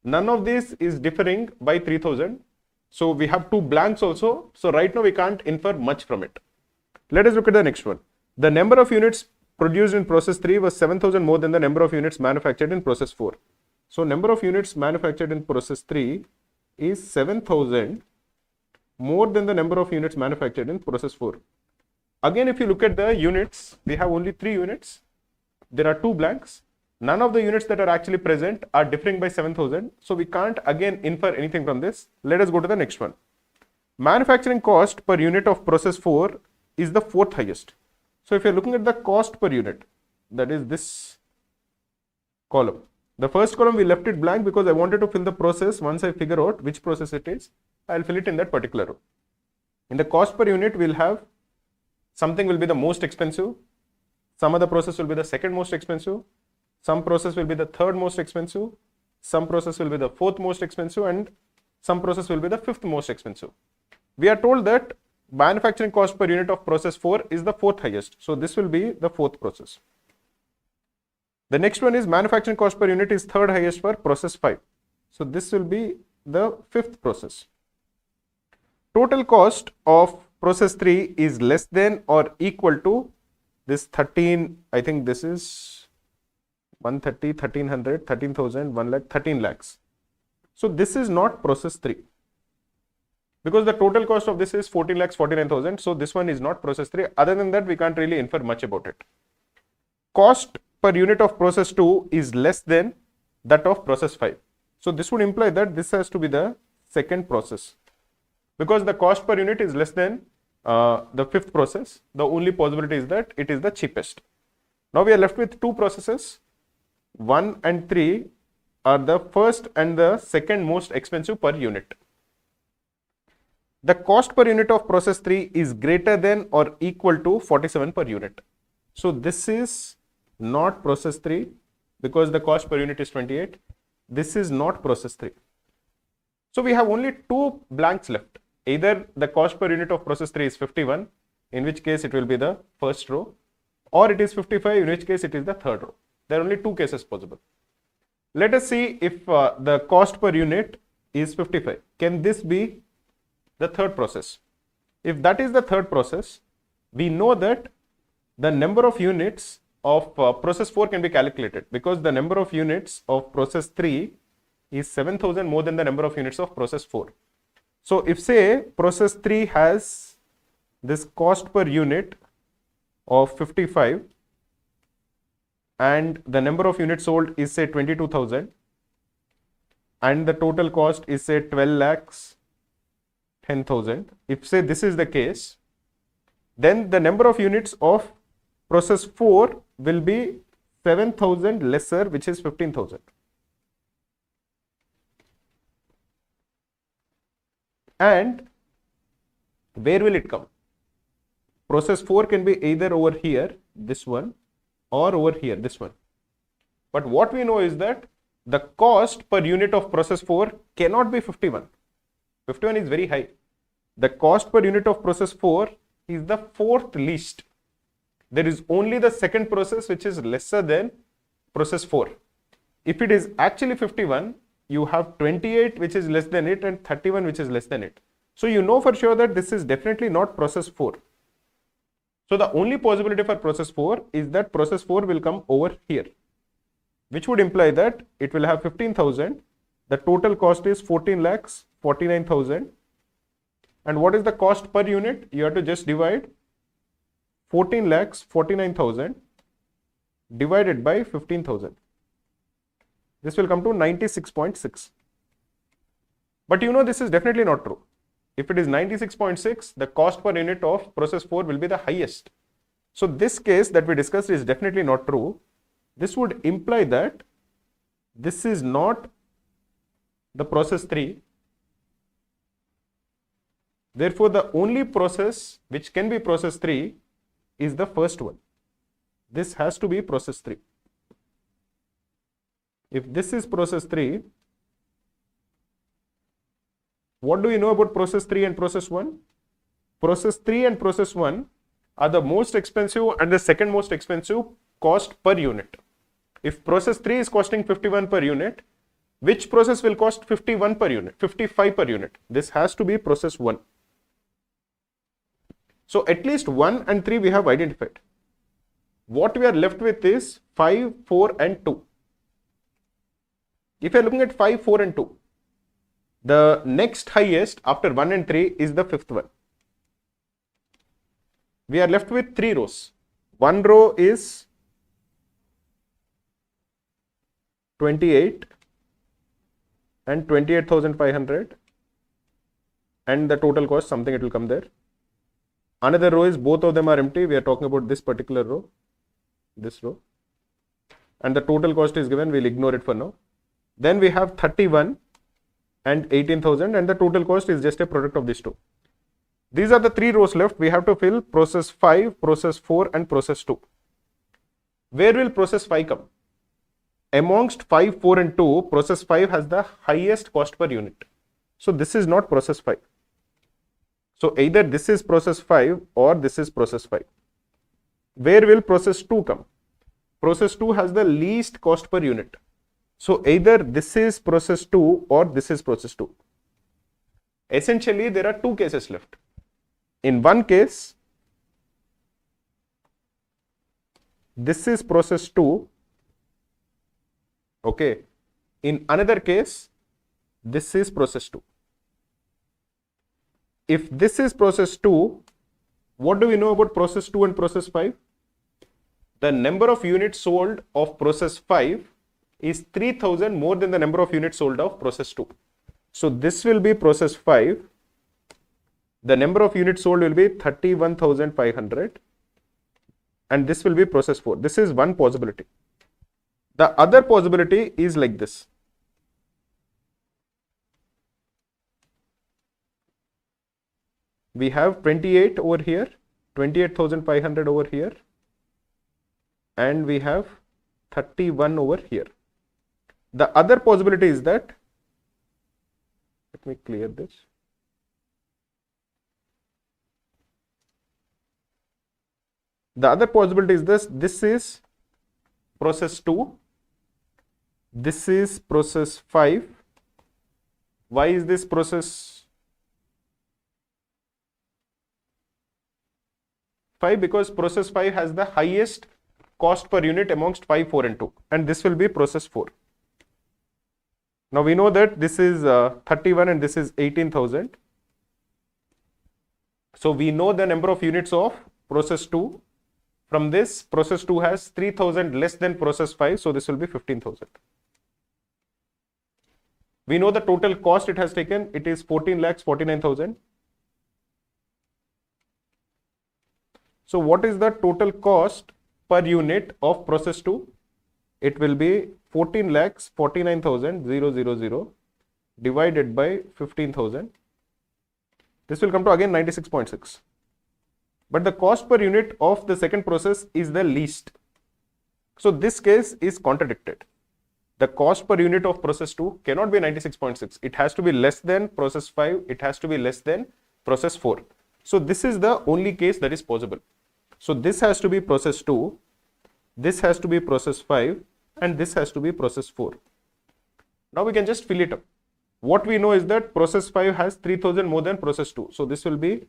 None of this is differing by 3,000. So we have 2 blanks also. So right now we can't infer much from it. Let us look at the next one. The number of units produced in process 3 was 7,000 more than the number of units manufactured in process 4. So number of units manufactured in process 3 is 7,000 more than the number of units manufactured in process 4. Again, if you look at the units, we have only 3 units. There are 2 blanks. None of the units that are actually present are differing by 7,000. So we can't again infer anything from this. Let us go to the next one. Manufacturing cost per unit of process 4 is the 4th highest. So if you're looking at the cost per unit, that is this column. The first column we left it blank because I wanted to fill the process. Once I figure out which process it is, I'll fill it in that particular row. In the cost per unit, we'll have something will be the most expensive. Some other process will be the second most expensive. Some process will be the third most expensive. Some process will be the 4th most expensive and some process will be the 5th most expensive. We are told that manufacturing cost per unit of process 4 is the 4th highest. So this will be the 4th process. The next one is manufacturing cost per unit is 3rd highest for process 5. So this will be the 5th process. Total cost of process 3 is less than or equal to this 13, I think this is 130, 1300, 13,000, 1 lakh, 13 lakhs. So this is not process 3. Because the total cost of this is 14 lakhs, 49,000. So this one is not process 3. Other than that, we can't really infer much about it. Cost per unit of process 2 is less than that of process 5. So this would imply that this has to be the second process. Because the cost per unit is less than the 5th process, the only possibility is that it is the cheapest. Now we are left with 2 processes. 1 and 3 are the first and the second most expensive per unit. The cost per unit of process 3 is greater than or equal to 47 per unit. So this is not process 3 because the cost per unit is 28. This is not process 3. So we have only two blanks left. Either the cost per unit of process 3 is 51, in which case it will be the first row, or it is 55, in which case it is the third row. There are only two cases possible. Let us see if the cost per unit is 55. Can this be the third process? If that is the third process, we know that the number of units of process 4 can be calculated because the number of units of process 3 is 7,000 more than the number of units of process 4. So if say process 3 has this cost per unit of 55 and the number of units sold is say 22,000 and the total cost is say 12 lakhs 10,000. If say this is the case, then the number of units of process 4 will be 7,000 lesser, which is 15,000. And where will it come? Process 4 can be either over here, this one, or over here, this one. But what we know is that the cost per unit of process 4 cannot be 51. 51 is very high. The cost per unit of process 4 is the fourth least. There is only the second process which is lesser than process 4. If it is actually 51, you have 28 which is less than it and 31 which is less than it. So you know for sure that this is definitely not process 4. So the only possibility for process 4 is that process 4 will come over here, which would imply that it will have 15,000. The total cost is 14 lakhs 49,000. And what is the cost per unit? You have to just divide 14 lakhs 49,000 divided by 15,000. This will come to 96.6. But you know this is definitely not true. If it is 96.6, the cost per unit of process 4 will be the highest. So this case that we discussed is definitely not true. This would imply that this is not the process 3. Therefore, the only process which can be process 3 is the first one. This has to be process 3. If this is process 3, what do we know about process 3 and process 1? Process 3 and process 1 are the most expensive and the second most expensive cost per unit. If process 3 is costing 51 per unit, which process will cost 51 per unit, 55 per unit? This has to be process 1. So at least 1 and 3 we have identified. What we are left with is 5, 4 and 2. If you are looking at 5, 4 and 2, the next highest after 1 and 3 is the fifth one. We are left with 3 rows. One row is 28 and 28,500 and the total cost something it will come there. Another row is both of them are empty. We are talking about this particular row, this row, and the total cost is given. We'll ignore it for now. Then we have 31 and 18,000 and the total cost is just a product of these two. These are the 3 rows left. We have to fill process 5, process 4 and process 2. Where will process 5 come? Amongst 5, 4 and 2, process 5 has the highest cost per unit. So this is not process 5. So either this is process 5 or this is process 5. Where will process 2 come? Process 2 has the least cost per unit. So either this is process 2 or this is process 2. Essentially, there are 2 cases left. In one case, this is process 2. Okay. In another case, this is process 2. If this is process 2, what do we know about process 2 and process 5? The number of units sold of process 5 is 3,000 more than the number of units sold of process 2. So this will be process 5. The number of units sold will be 31,500 and this will be process 4. This is one possibility. The other possibility is like this. We have 28 over here, 28,500 over here and we have 31 over here. The other possibility is that, let me clear this. The other possibility is this is process 2, this is process 5. Why is this process 5? Because process 5 has the highest cost per unit amongst 5, 4 and 2, and this will be process 4. Now we know that this is 31 and this is 18,000. So we know the number of units of process 2. From this, process 2 has 3,000 less than process 5, so this will be 15,000. We know the total cost it has taken, it is 14,49,000. So what is the total cost per unit of process 2? It will be 14,49,000 divided by 15,000. This will come to again 96.6. But the cost per unit of the second process is the least. So this case is contradicted. The cost per unit of process 2 cannot be 96.6. It has to be less than process 5. It has to be less than process 4. So this is the only case that is possible. So this has to be process 2. This has to be process 5. And this has to be process 4. Now we can just fill it up. What we know is that process 5 has 3,000 more than process 2. So this will be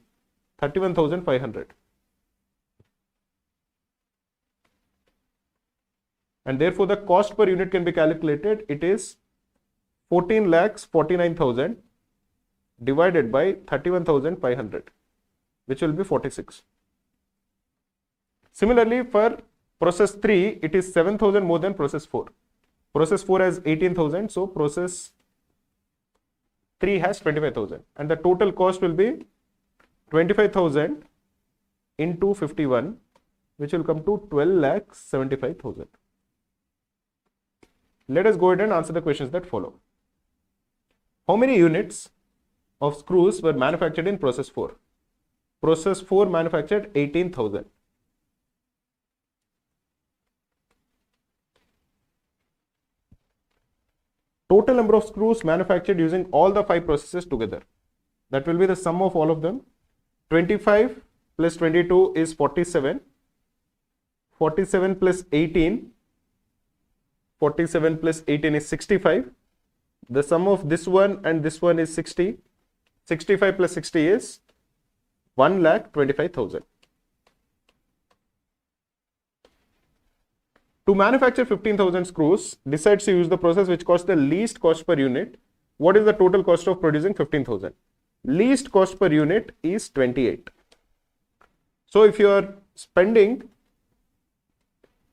31,500. And therefore the cost per unit can be calculated. It is 14,49,000 divided by 31,500, which will be 46. Similarly, for process 3, it is 7,000 more than process 4. Process 4 has 18,000, so process 3 has 25,000. And the total cost will be 25,000 into 51, which will come to 12,75,000. Let us go ahead and answer the questions that follow. How many units of screws were manufactured in process 4? Process 4 manufactured 18,000. Total number of screws manufactured using all the 5 processes together. That will be the sum of all of them. 25 plus 22 is 47. 47 plus 18. 47 plus 18 is 65. The sum of this one and this one is 60. 65 plus 60 is 1,25,000. To manufacture 15,000 screws, decides to use the process which costs the least cost per unit. What is the total cost of producing 15,000? Least cost per unit is 28. So if you are spending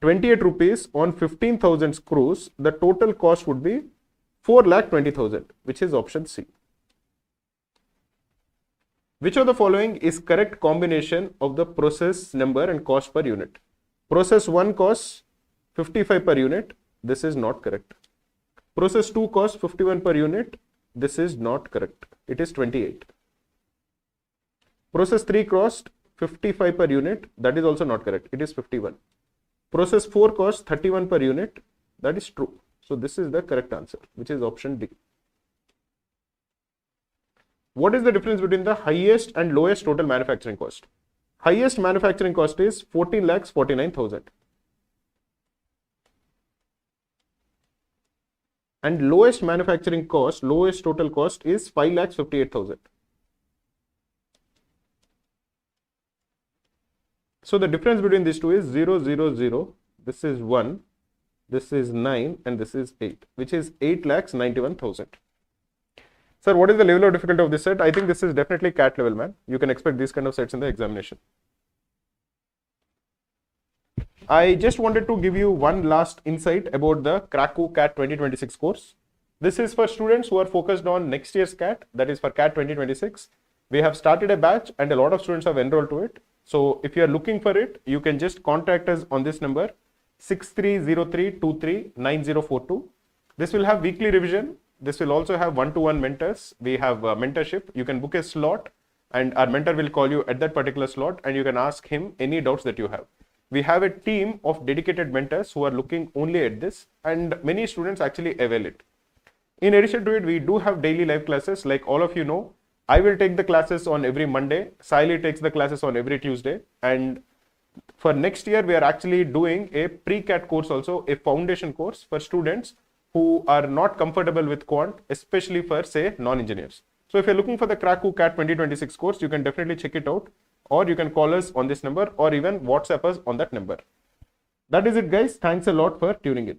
28 rupees on 15,000 screws, the total cost would be 4,20,000, which is option C. Which of the following is correct combination of the process number and cost per unit? Process 1 costs 55 per unit. This is not correct. Process 2 costs 51 per unit. This is not correct. It is 28. Process 3 cost 55 per unit. That is also not correct. It is 51. Process 4 costs 31 per unit. That is true. So this is the correct answer, which is option D. What is the difference between the highest and lowest total manufacturing cost? Highest manufacturing cost is 14,49,000. And lowest manufacturing cost, lowest total cost is 5,58,000. So the difference between these two is 0, 0, 0. This is 1, this is 9, and this is 8, which is 8,91,000. Sir, what is the level of difficulty of this set? I think this is definitely CAT level, man. You can expect these kind of sets in the examination. I just wanted to give you one last insight about the Cracku CAT 2026 course. This is for students who are focused on next year's CAT, that is for CAT 2026. We have started a batch and a lot of students have enrolled to it. So if you are looking for it, you can just contact us on this number 6303239042. This will have weekly revision. This will also have one-to-one mentors. We have mentorship. You can book a slot and our mentor will call you at that particular slot and you can ask him any doubts that you have. we have a team of dedicated mentors who are looking only at this, and many students actually avail it. In addition to it, we do have daily live classes. Like all of you know, I will take the classes on every Monday. Siley takes the classes on every Tuesday. And for next year, we are actually doing a pre-CAT course also, a foundation course for students who are not comfortable with Quant, especially for, say, non-engineers. So if you're looking for the Cracku CAT 2026 course, you can definitely check it out, or you can call us on this number or even WhatsApp us on that number. That is it, guys. Thanks a lot for tuning in.